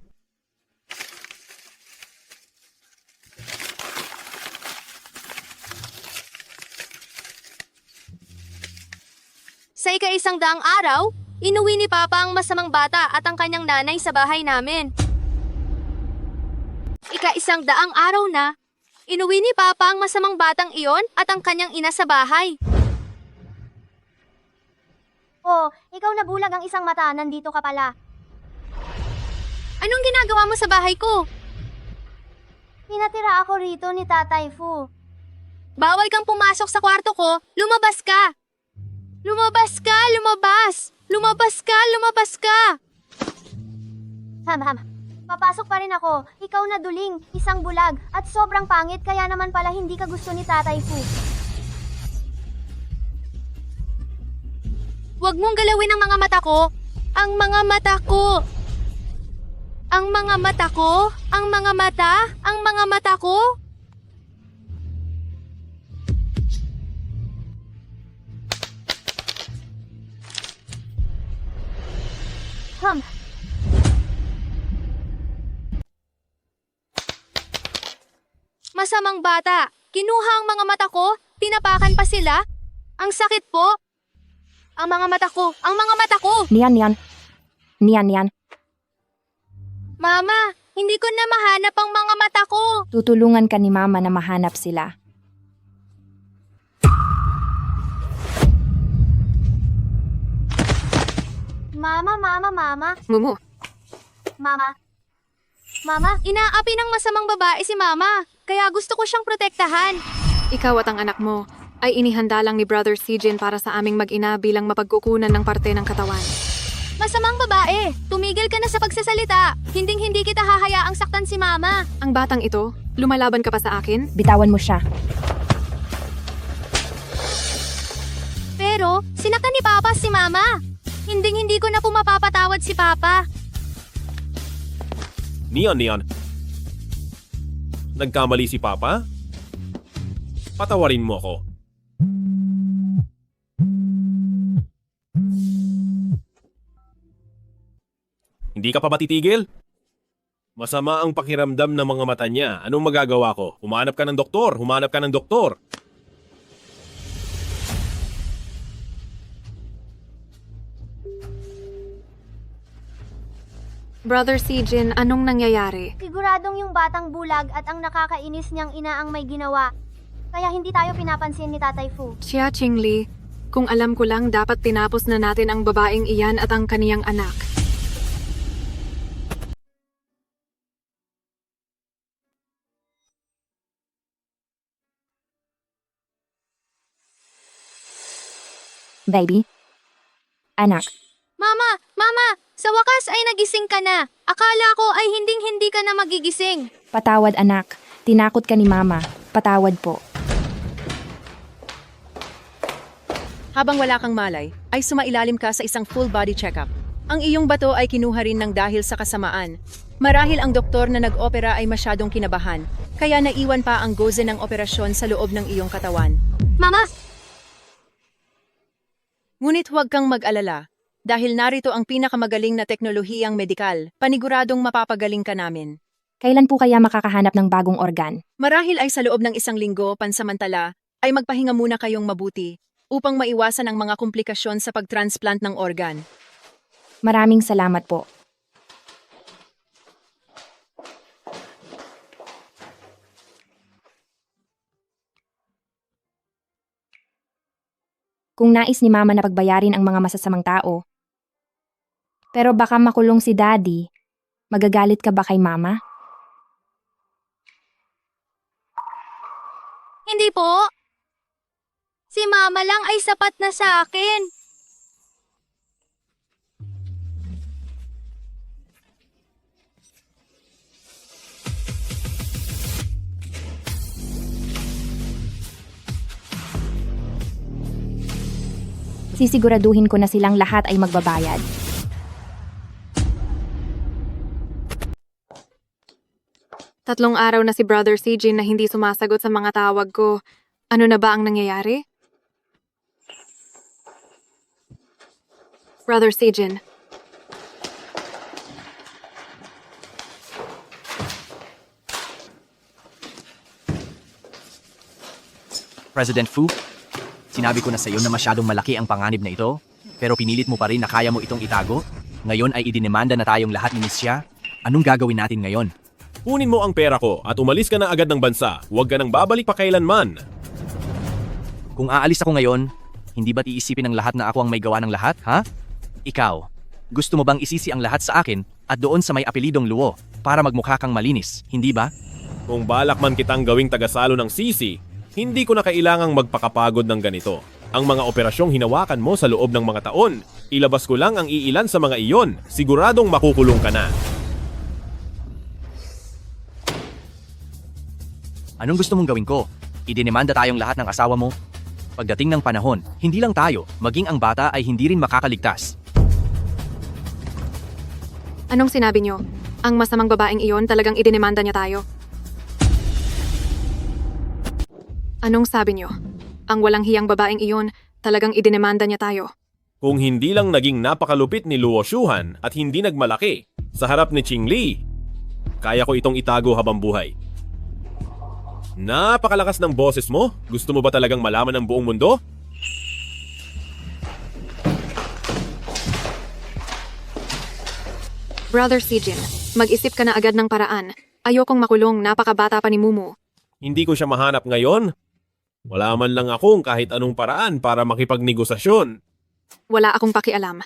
Sa ika-100 araw, inuwi ni Papa ang masamang bata at ang kanyang nanay sa bahay namin. Ika-100 araw na, inuwi ni Papa ang masamang batang iyon at ang kanyang ina sa bahay. Oh, ikaw na bulag ang isang mata, nandito ka pala. Anong ginagawa mo sa bahay ko? Pinatira ako rito ni Tatay Fu. Bawal kang pumasok sa kwarto ko, lumabas ka! Lumabas ka! Lumabas! Lumabas ka! Lumabas ka! Papasok pa rin ako. Ikaw na duling, isang bulag, at sobrang pangit kaya naman pala hindi ka gusto ni Tatay Fu. Huwag mong galawin ang mga mata ko. Ang mga mata ko. Ang mga mata ko. Ang mga mata. Ang mga mata ko. Masamang bata. Kinuha ang mga mata ko. Tinapakan pa sila. Ang sakit po. Ang mga mata ko. Ang mga mata ko. Nian. Mama, hindi ko na mahanap ang mga mata ko. Tutulungan ka ni Mama na mahanap sila. Mama. Mumu, Mama, inaapi ng masamang babae si Mama. Kaya gusto ko siyang protektahan. ikaw at ang anak mo ay inihanda lang ni Brother Sijin para sa aming mag-ina bilang mapagkukunan ng parte ng katawan. Masamang babae, tumigil ka na sa pagsasalita. Hinding-hindi kita hahayaang saktan si Mama. Ang batang ito, lumalaban ka pa sa akin? Bitawan mo siya. Pero, sinaktan ni Papa si Mama. Hinding-hindi ko na po mapapatawad si Papa. Nian. Nagkamali si Papa? Patawarin mo ako. Hindi ka pa ba titigil? Masama ang pakiramdam ng mga mata niya. Anong magagawa ko? Humanap ka ng doktor. Brother Sijin, anong nangyayari? Siguradong yung batang bulag at ang nakakainis niyang ina ang may ginawa. Kaya hindi tayo pinapansin ni Tatay Fu. Xia Qingli, kung alam ko lang dapat tinapos na natin ang babaeng iyan at ang kaniyang anak. Baby. Anak. Mama, sa wakas ay nagising ka na. Akala ko ay hinding-hindi ka na magigising. Patawad anak. Tinakot ka ni Mama. Patawad po. Habang wala kang malay, ay sumailalim ka sa isang full body checkup. Ang iyong bato ay kinuha rin ng dahil sa kasamaan. Marahil ang doktor na nag-opera ay masyadong kinabahan, kaya naiwan pa ang goze ng operasyon sa loob ng iyong katawan. Mama, Ngunit huwag kang mag-alala. Dahil narito ang pinakamagaling na teknolohiyang medikal, paniguradong mapapagaling ka namin. Kailan po kaya makakahanap ng bagong organ? Marahil ay sa loob ng 1 linggo, pansamantala, ay magpahinga muna kayong mabuti upang maiwasan ang mga komplikasyon sa pagtransplant ng organ. Maraming salamat po. Kung nais ni Mama na pagbayarin ang mga masasamang tao, pero baka makulong si Daddy, magagalit ka ba kay Mama? Hindi po. Si Mama lang ay sapat na sa akin. Sisiguraduhin ko na silang lahat ay magbabayad. Tatlong araw na si Brother Sijin na hindi sumasagot sa mga tawag ko. Ano na ba ang nangyayari? Brother Sijin, President Fu, sinabi ko na sa iyo na masyadong malaki ang panganib na ito, pero pinilit mo pa rin na kaya mo itong itago. Ngayon ay idinemanda na tayong lahat ni Miss Xia. Anong gagawin natin ngayon? Kunin mo ang pera ko at umalis ka na agad ng bansa. Huwag ka nang babalik pa kailanman. Kung aalis ako ngayon, hindi ba't iisipin ng lahat na ako ang may gawa ng lahat, ha? Ikaw, gusto mo bang isisi ang lahat sa akin at doon sa may apelidong Luo para magmukha kang malinis, hindi ba? Kung balak man kitang gawing tagasalo ng sisi, hindi ko na kailangang magpakapagod ng ganito. Ang mga operasyong hinawakan mo sa loob ng mga taon, ilabas ko lang ang iilan sa mga iyon. Siguradong makukulong ka na. Anong gusto mong gawin ko? Idinemanda tayong lahat ng asawa mo? Pagdating ng panahon, hindi lang tayo, maging ang bata ay hindi rin makakaligtas. anong sinabi niyo? Ang masamang babaeng iyon talagang idinemanda niya tayo. Anong sabi niyo? Ang walang hiyang babaeng iyon talagang idinemanda niya tayo. Kung hindi lang naging napakalupit ni Luo Shuhan at hindi nagmalaki sa harap ni Ching Li, kaya ko itong itago habang buhay. Napakalakas ng boses mo. Gusto mo ba talagang malaman ng buong mundo? Brother Sijin, mag-isip ka na agad ng paraan. Ayokong makulong, napakabata pa ni Mumu. Hindi ko siya mahanap ngayon. Wala man lang akong kahit anong paraan para makipagnegosasyon. Wala akong pakialam.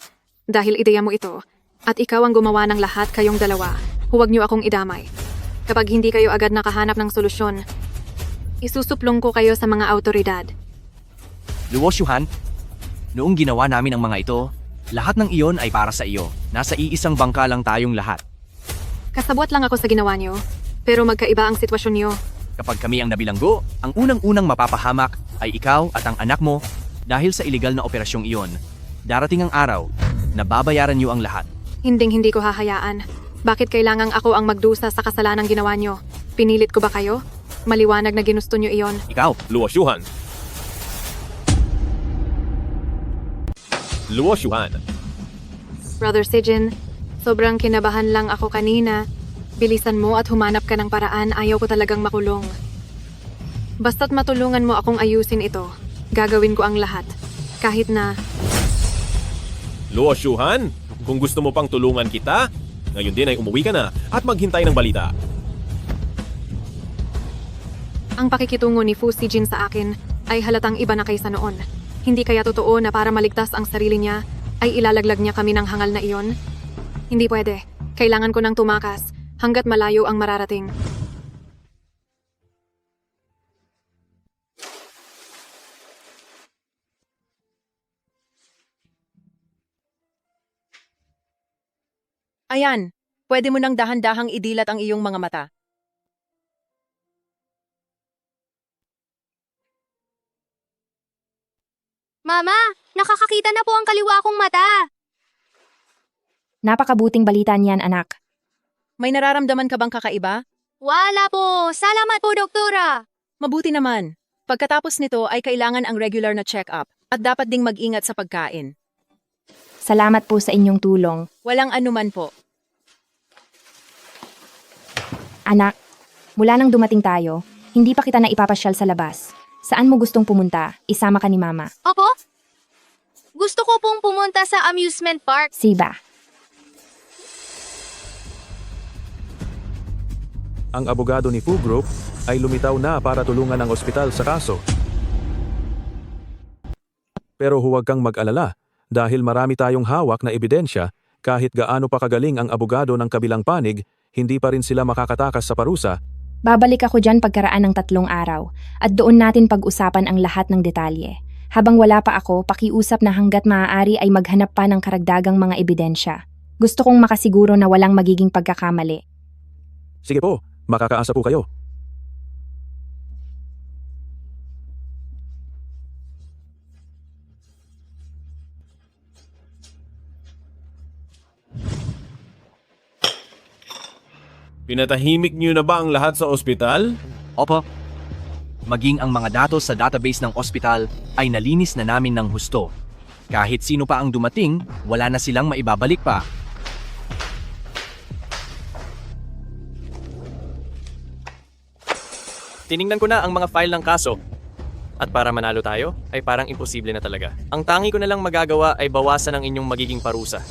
Dahil ideya mo ito, at ikaw ang gumawa ng lahat kayong dalawa, huwag niyo akong idamay. Kapag hindi kayo agad nakahanap ng solusyon, isusuplong ko kayo sa mga autoridad. Luo Shuhan, noong ginawa namin ang mga ito, lahat ng iyon ay para sa iyo. Nasa iisang bangka lang tayong lahat. Kasabwat lang ako sa ginawa niyo, pero magkaiba ang sitwasyon niyo. Kapag kami ang nabilanggo, ang unang-unang mapapahamak ay ikaw at ang anak mo dahil sa iligal na operasyong iyon. Darating ang araw na babayaran niyo ang lahat. Hindi ko hahayaan. Bakit kailangang ako ang magdusa sa kasalanang ginawa niyo? Pinilit ko ba kayo? Maliwanag na ginusto niyo iyon. Ikaw, Luo Shuhan. Luo Shuhan. Brother Sijin, sobrang kinabahan lang ako kanina. Bilisan mo at humanap ka ng paraan, ayaw ko talagang makulong. Basta't matulungan mo akong ayusin ito, gagawin ko ang lahat. Kahit na Luo Shuhan, kung gusto mo pang tulungan kita, ngayon din ay umuwi ka na at maghintay ng balita. ang pakikitungo ni Fu Sijin sa akin ay halatang iba na kaysa noon. Hindi kaya totoo na para maligtas ang sarili niya, ay ilalaglag niya kami ng hangal na iyon? Hindi pwede. Kailangan ko nang tumakas hanggat malayo ang mararating. Ayan, pwede mo nang dahan-dahang idilat ang iyong mga mata. Mama, nakakakita na po ang kaliwa kong mata. Napakabuting balita niyan, anak. May nararamdaman ka bang kakaiba? Wala po. Salamat po, doktora. Mabuti naman. Pagkatapos nito ay kailangan ang regular na check-up at dapat ding mag-ingat sa pagkain. Salamat po sa inyong tulong. Walang anuman po. Anak, mula nang dumating tayo, hindi pa kita na ipapasyal sa labas. Saan mo gustong pumunta? Isama ka ni Mama. Opo? Gusto ko pong pumunta sa amusement park. Siba. Ang abogado ni Fu Group ay lumitaw na para tulungan ang ospital sa kaso. Pero huwag kang mag-alala dahil marami tayong hawak na ebidensya. Kahit gaano pa kagaling ang abogado ng kabilang panig, hindi pa rin sila makakatakas sa parusa Babalik ako dyan pagkaraan ng 3 araw at doon natin pag-usapan ang lahat ng detalye. Habang wala pa ako, pakiusap na hanggat maaari ay maghanap pa ng karagdagang mga ebidensya. Gusto kong makasiguro na walang magiging pagkakamali. Sige po, makakaasa po kayo. Pinatahimik niyo na ba ang lahat sa ospital? Opo. Maging ang mga datos sa database ng ospital ay nalinis na namin ng husto. Kahit sino pa ang dumating, wala na silang maibabalik pa. Tiningnan ko na ang mga file ng kaso. At para manalo tayo, ay parang imposible na talaga. Ang tangi ko na lang magagawa ay bawasan ang inyong magiging parusa.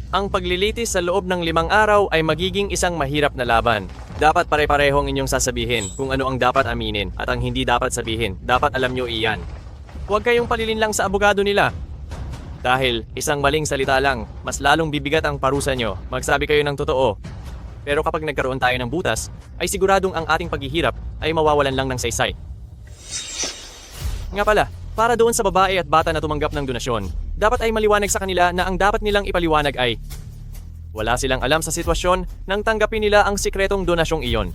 Ang paglilitis sa loob ng 5 araw ay magiging isang mahirap na laban. Dapat pare-parehong inyong sasabihin kung ano ang dapat aminin at ang hindi dapat sabihin. Dapat alam nyo iyan. Huwag kayong palilin lang sa abogado nila. Dahil isang maling salita lang, mas lalong bibigat ang parusa nyo. Magsabi kayo ng totoo. Pero kapag nagkaroon tayo ng butas, ay siguradong ang ating paghihirap ay mawawalan lang ng saysay. Nga pala, para doon sa babae at bata na tumanggap ng donasyon, dapat ay maliwanag sa kanila na ang dapat nilang ipaliwanag ay wala silang alam sa sitwasyon nang tanggapin nila ang sikretong donasyong iyon.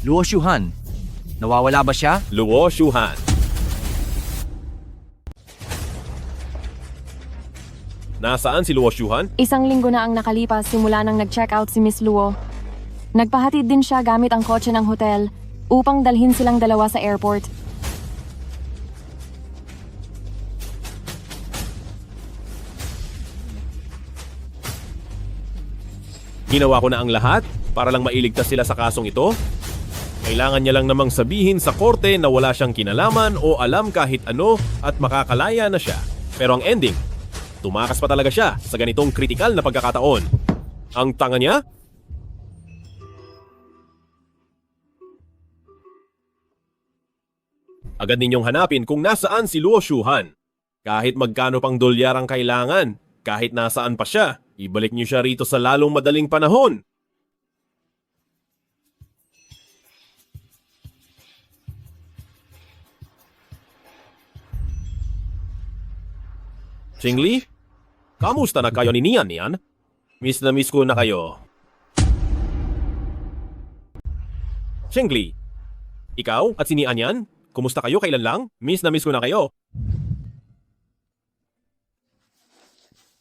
Luo Shuhan, nawawala ba siya? Luo Shuhan. Nasaan si Luo Shuhan? 1 linggo na ang nakalipas simula nang nag-check out si Miss Luo. Nagpahatid din siya gamit ang kotse ng hotel upang dalhin silang dalawa sa airport. Ginawa ko na ang lahat para lang mailigtas sila sa kasong ito. Kailangan niya lang namang sabihin sa korte na wala siyang kinalaman o alam kahit ano at makakalaya na siya. Pero ang ending, tumakas pa talaga siya sa ganitong kritikal na pagkakataon. Ang tanga niya? Agad ninyong hanapin kung nasaan si Luo Shuhan. Kahit magkano pang dolyar ang kailangan, kahit nasaan pa siya, ibalik niyo siya rito sa lalong madaling panahon. Chingli? Kamusta na kayo ni Nian? Miss na miss ko na kayo. Chingli, ikaw at si Nian? Kumusta kayo kailan lang? Miss na miss ko na kayo.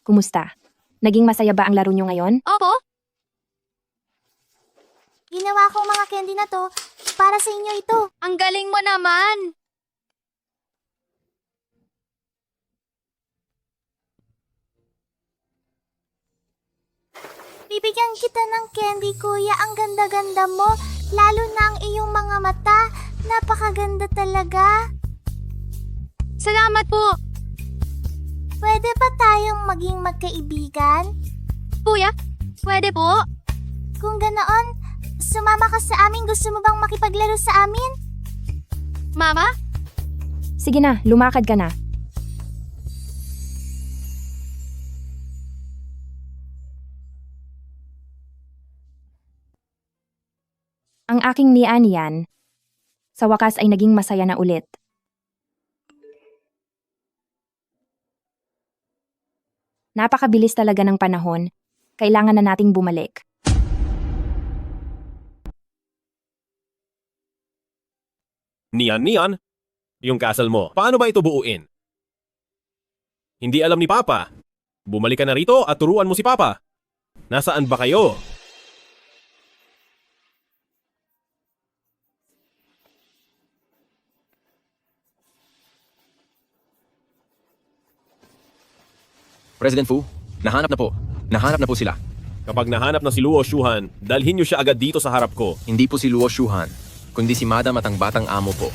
Kumusta? Naging masaya ba ang laro nyo ngayon? Opo. Ginawa kong mga candy na to para sa inyo ito. Ang galing mo naman! Bibigyan kita ng candy, kuya. Ang ganda-ganda mo. Lalo na ang iyong mga mata. Napakaganda talaga. Salamat po. Pwede ba tayong maging magkaibigan? Kuya, pwede po. Kung ganoon, sumama ka sa amin. Gusto mo bang makipaglaro sa amin? Mama? Sige na, lumakad ka na. Ang aking Nian, sa wakas ay naging masaya na ulit. Napakabilis talaga ng panahon. Kailangan na nating bumalik. Nian, yung kasal mo, paano ba ito buuin? Hindi alam ni Papa. Bumalik ka na rito at turuan mo si Papa. Nasaan ba kayo? President Fu, nahanap na po. Nahanap na po sila. Kapag nahanap na si Luo Shuhan, dalhin niyo siya agad dito sa harap ko. Hindi po si Luo Shuhan, kundi si Madam at ang batang amo po.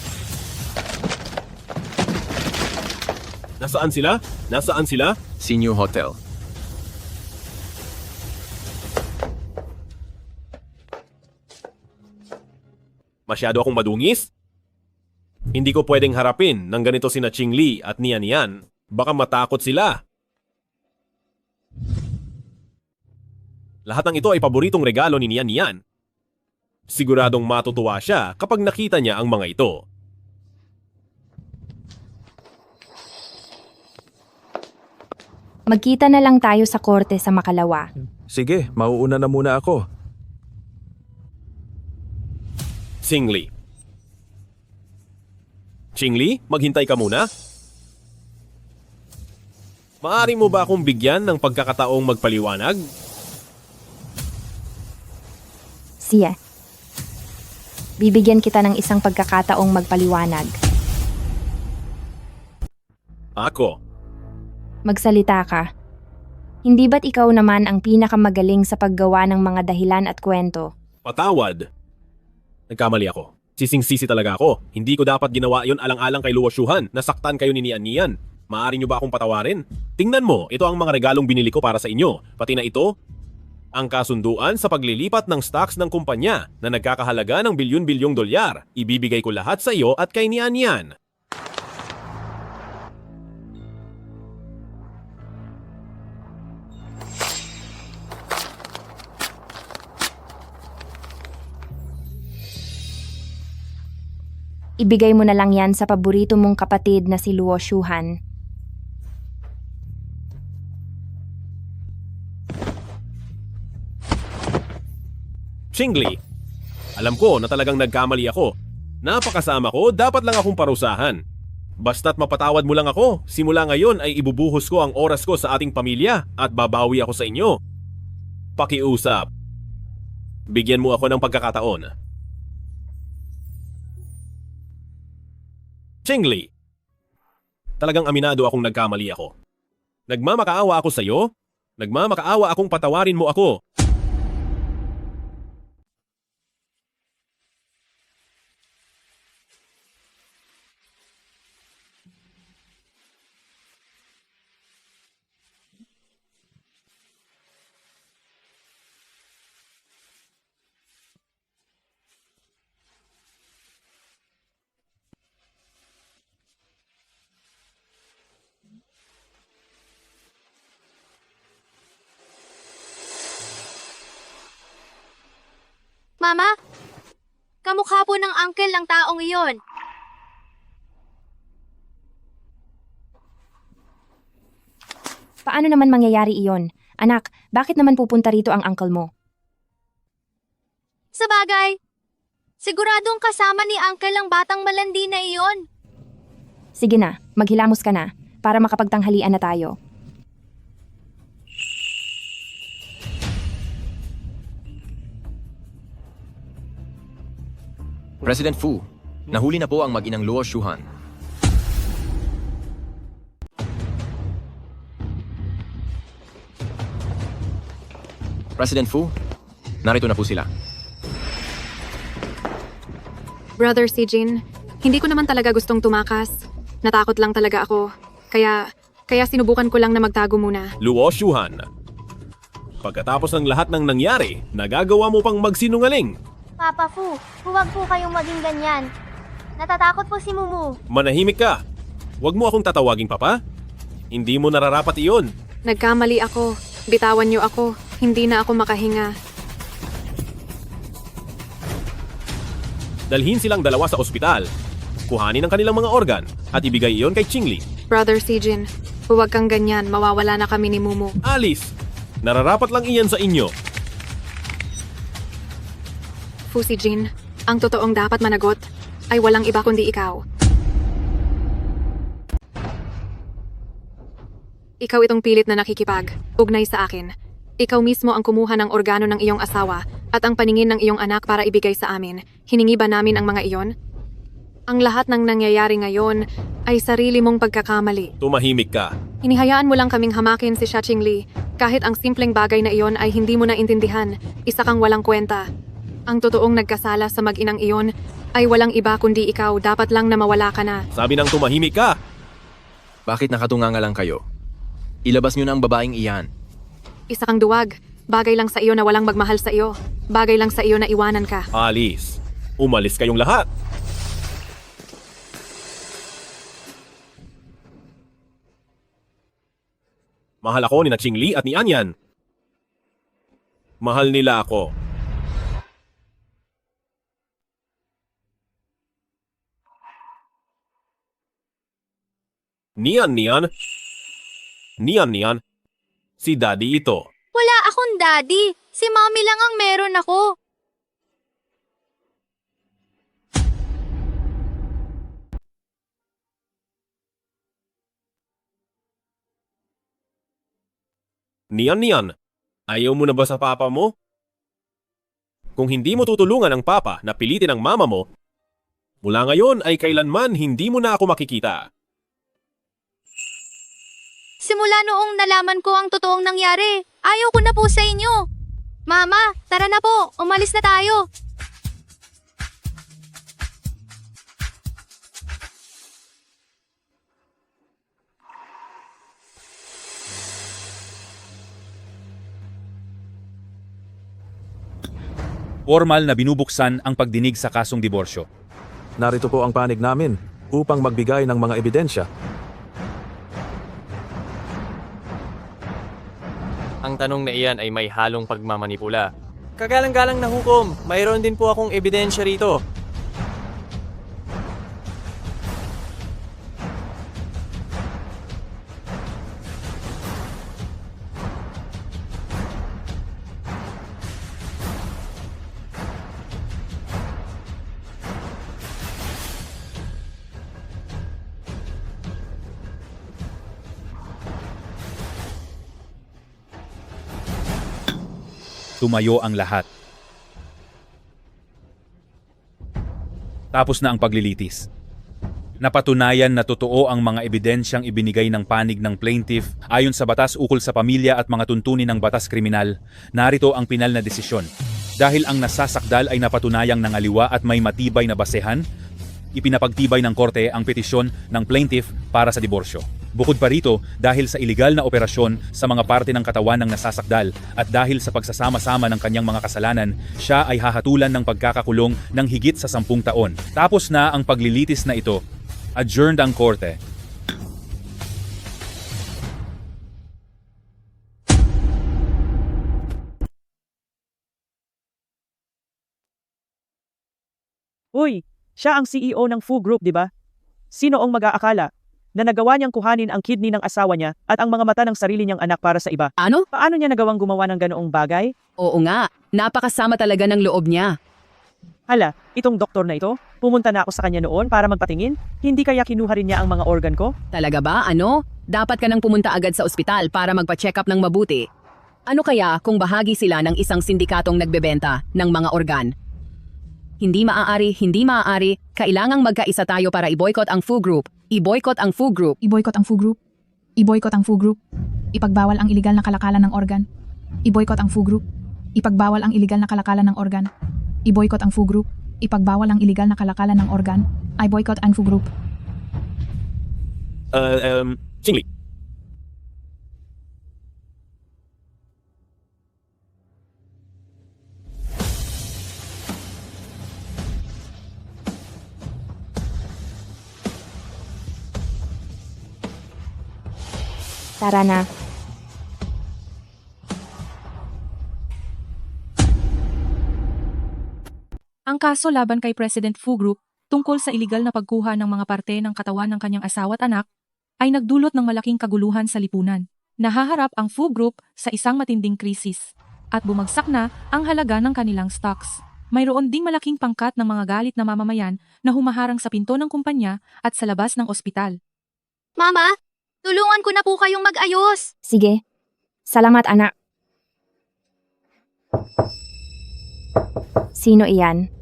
Nasaan sila? Nasaan sila? Senior Hotel. Masyado akong madungis? Hindi ko pwedeng harapin ng ganito sina Chingli at Nian. Baka matakot sila. Lahat ng ito ay paboritong regalo ni Nian. Siguradong matutuwa siya kapag nakita niya ang mga ito. Magkita na lang tayo sa korte sa Makalawa. Sige, mauuna na muna ako. Chingli. Chingli, maghintay ka muna. Maaari mo ba akong bigyan ng pagkakataong magpaliwanag? Siya. Bibigyan kita ng isang pagkakataong magpaliwanag. Ako. Magsalita ka. Hindi ba't ikaw naman ang pinakamagaling sa paggawa ng mga dahilan at kwento? Patawad. Nagkamali ako. Sising-sisi talaga ako. Hindi ko dapat ginawa yon alang-alang kay Luo Shuhan. Nasaktan kayo ni Nian. Maaari nyo ba akong patawarin? Tingnan mo, ito ang mga regalong binili ko para sa inyo. Pati na ito, ang kasunduan sa paglilipat ng stocks ng kumpanya na nagkakahalaga ng bilyon-bilyong dolyar. Ibibigay ko lahat sa iyo at kay Nian. Ibigay mo na lang yan sa paborito mong kapatid na si Luo Shuhan. Chingli, alam ko na talagang nagkamali ako. Napakasama ko, dapat lang akong parusahan. Basta't mapatawad mo lang ako, simula ngayon ay ibubuhos ko ang oras ko sa ating pamilya at babawi ako sa inyo. Pakiusap. Bigyan mo ako ng pagkakataon. Chingli, talagang aminado akong nagkamali ako. Nagmamakaawa ako sa iyo. Nagmamakaawa akong patawarin mo ako. Mama, kamukha po ng uncle ng taong iyon. Paano naman mangyayari iyon? Anak, bakit naman pupunta rito ang uncle mo? Sa bagay, siguradong kasama ni uncle ang batang malandi na iyon. Sige na, maghilamos ka na para makapagtanghalian na tayo. President Fu, nahuli na po ang mag-inang Luo Shuhan. President Fu, narito na po sila. Brother Sijin, hindi ko naman talaga gustong tumakas. Natakot lang talaga ako. Kaya sinubukan ko lang na magtago muna. Luo Shuhan. Pagkatapos ng lahat ng nangyari, nagagawa mo pang magsinungaling. Papa Fu, huwag po kayong maging ganyan. Natatakot po si Mumu. Manahimik ka. Huwag mo akong tatawaging papa. Hindi mo nararapat iyon. Nagkamali ako. Bitawan niyo ako. Hindi na ako makahinga. Dalhin silang dalawa sa ospital. Kuhanin ang kanilang mga organ at ibigay iyon kay Chingli. Brother Sijin, huwag kang ganyan. Mawawala na kami ni Mumu. Alice, nararapat lang iyan sa inyo. Fu Sijin, ang totoong dapat managot ay walang iba kundi ikaw. Ikaw itong pilit na nakikipag-ugnay sa akin. Ikaw mismo ang kumuha ng organo ng iyong asawa at ang paningin ng iyong anak para ibigay sa amin. Hiningi ba namin ang mga iyon? Ang lahat ng nangyayari ngayon ay sarili mong pagkakamali. Tumahimik ka. Hinihayaan mo lang kaming hamakin si Xia Qingli. Kahit ang simpleng bagay na iyon ay hindi mo na intindihan, isa kang walang kwenta. Ang totoong nagkasala sa mag-inang iyon ay walang iba kundi ikaw. Dapat lang na mawala ka na. Sabi nang tumahimik ka. Bakit nakatunganga lang kayo? Ilabas niyo na ang babaeng iyan. Isa kang duwag. Bagay lang sa iyo na walang magmahal sa iyo. Bagay lang sa iyo na iwanan ka. Alice, umalis kayong lahat. Mahal ako ni na Chingli at ni Anyan. Mahal nila ako. Nian. Si Daddy ito. Wala akong daddy. Si mommy lang ang meron ako. Nian, ayaw mo na ba sa papa mo? Kung hindi mo tutulungan ang papa na pilitin ang mama mo, mula ngayon ay kailanman hindi mo na ako makikita. Simula noong nalaman ko ang totoong nangyari, ayaw ko na po sa inyo. Mama, tara na po. Umalis na tayo. Formal na binubuksan ang pagdinig sa kasong diborsyo. Narito po ang panig namin upang magbigay ng mga ebidensya. Ang tanong na iyan ay may halong pagmamanipula. Kagalang-galang na hukom, mayroon din po akong ebidensya rito. Tumayo ang lahat. Tapos na ang paglilitis. Napatunayan na totoo ang mga ebidensyang ibinigay ng panig ng plaintiff ayon sa batas ukol sa pamilya at mga tuntunin ng batas kriminal. Narito ang pinal na desisyon. Dahil ang nasasakdal ay napatunayang nangaliwa at may matibay na basehan, ipinapagtibay ng korte ang petisyon ng plaintiff para sa diborsyo. Bukod pa rito, dahil sa iligal na operasyon sa mga parte ng katawan ng nasasakdal at dahil sa pagsasama-sama ng kanyang mga kasalanan, siya ay hahatulan ng pagkakakulong ng higit sa 10 taon. Tapos na ang paglilitis na ito. Adjourned ang korte. Uy, siya ang CEO ng Fu Group, di ba? Sino ang mag-aakala na nagawa niyang kuhanin ang kidney ng asawa niya at ang mga mata ng sarili niyang anak para sa iba? Ano? Paano niya nagawang gumawa ng ganoong bagay? Oo nga, napakasama talaga ng loob niya. Hala, itong doktor na ito, pumunta na ako sa kanya noon para magpatingin, hindi kaya kinuha rin niya ang mga organ ko? Talaga ba? Ano? Dapat ka nang pumunta agad sa ospital para magpa-check up ng mabuti. Ano kaya kung bahagi sila ng isang sindikatong nagbebenta ng mga organ? Hindi maaari, kailangang magkaisa tayo para i-boycott ang Fu Group. I-boycott ang Fu Group. I-boycott ang Fu Group. I-boycott ang Fu Group. Ipagbawal ang iligal na kalakalan ng organ. I-boycott ang Fu Group. Ipagbawal ang iligal na kalakalan ng organ. I-boycott ang Fu Group. Ipagbawal ang iligal na kalakalan ng organ. I-boycott ang Fu Group. Singli. Tara na. Ang kaso laban kay President Fu Group tungkol sa iligal na pagkuha ng mga parte ng katawan ng kanyang asawa at anak ay nagdulot ng malaking kaguluhan sa lipunan. Nahaharap ang Fu Group sa isang matinding krisis at bumagsak na ang halaga ng kanilang stocks. Mayroon ding malaking pangkat ng mga galit na mamamayan na humaharang sa pinto ng kumpanya at sa labas ng ospital. Mama, tulungan ko na po kayong mag-ayos. Sige. Salamat, anak. Sino iyan?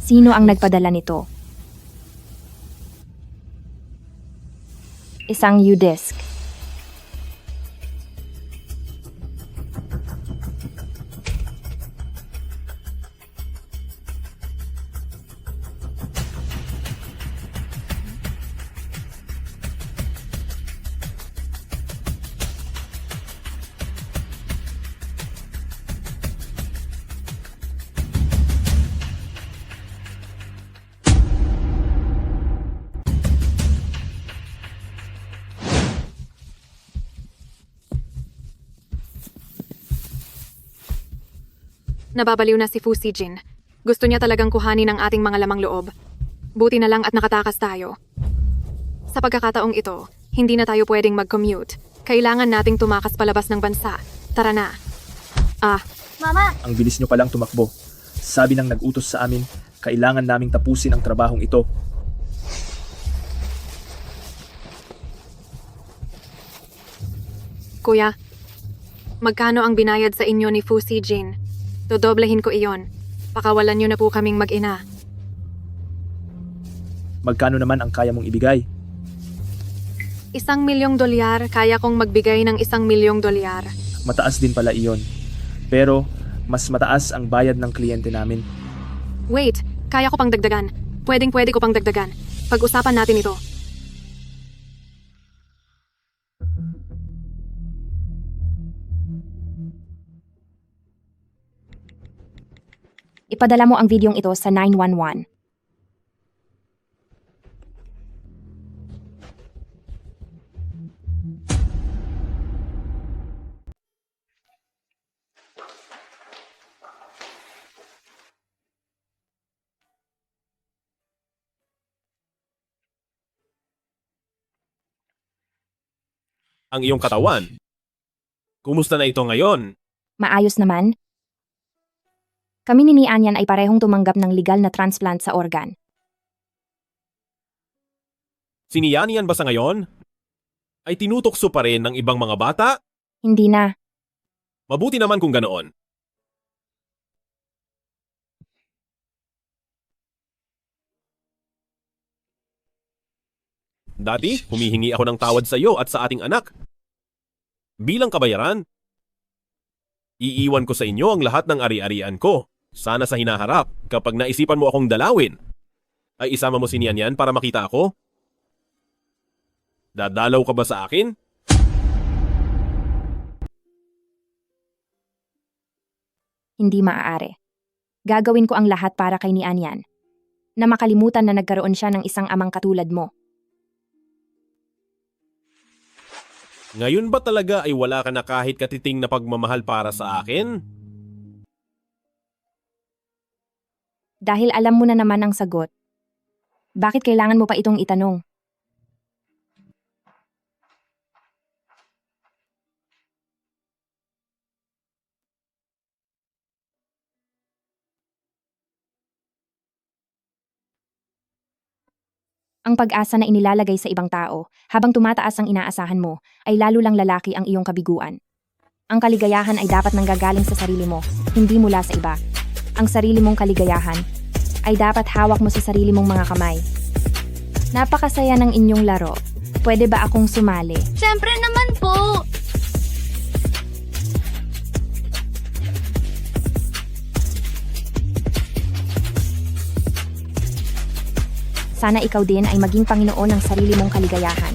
Sino ang nagpadala nito? Isang U-disc. Nababaliw na si Fu Sijin. Gusto niya talagang kuhanin ang ating mga lamang loob. Buti na lang at nakatakas tayo. Sa pagkakataong ito, hindi na tayo pwedeng mag-commute. Kailangan nating tumakas palabas ng bansa. Tara na. Mama! Ang bilis nyo palang tumakbo. Sabi ng nag-utos sa amin, kailangan naming tapusin ang trabahong ito. Kuya, magkano ang binayad sa inyo ni Fu Sijin? Dodoblehin ko iyon. Pakawalan niyo na po kaming mag-ina. Magkano naman ang kaya mong ibigay? $1,000,000, kaya kong magbigay ng $1,000,000. Mataas din pala iyon. Pero, mas mataas ang bayad ng kliyente namin. Wait, kaya ko pang dagdagan. Pwedeng-pwede ko pang dagdagan. Pag-usapan natin ito. Ipadala mo ang videong ito sa 911. Ang iyong katawan. Kumusta na ito ngayon? Maayos naman. Kami ni Nianyan ay parehong tumanggap ng legal na transplant sa organ. Siniyanian ba sa ngayon? Ay tinutokso pa rin ng ibang mga bata? Hindi na. Mabuti naman kung ganoon. Dati, humihingi ako ng tawad sa iyo at sa ating anak. Bilang kabayaran, iiwan ko sa inyo ang lahat ng ari-arian ko. Sana sa hinaharap, kapag naisipan mo akong dalawin, ay isama mo si Nianyan para makita ako? Dadalaw ka ba sa akin? Hindi maaari. Gagawin ko ang lahat para kay Nianyan. Na makalimutan na nagkaroon siya ng isang amang katulad mo. Ngayon ba talaga ay wala ka na kahit katiting na pagmamahal para sa akin? Dahil alam mo na naman ang sagot. Bakit kailangan mo pa itong itanong? Ang pag-asa na inilalagay sa ibang tao habang tumataas ang inaasahan mo ay lalo lang lalaki ang iyong kabiguan. Ang kaligayahan ay dapat nanggagaling sa sarili mo, hindi mula sa iba. Ang sarili mong kaligayahan ay dapat hawak mo sa sarili mong mga kamay. Napakasaya ng inyong laro. Pwede ba akong sumali? Siyempre naman po! Sana ikaw din ay maging Panginoon ng sarili mong kaligayahan.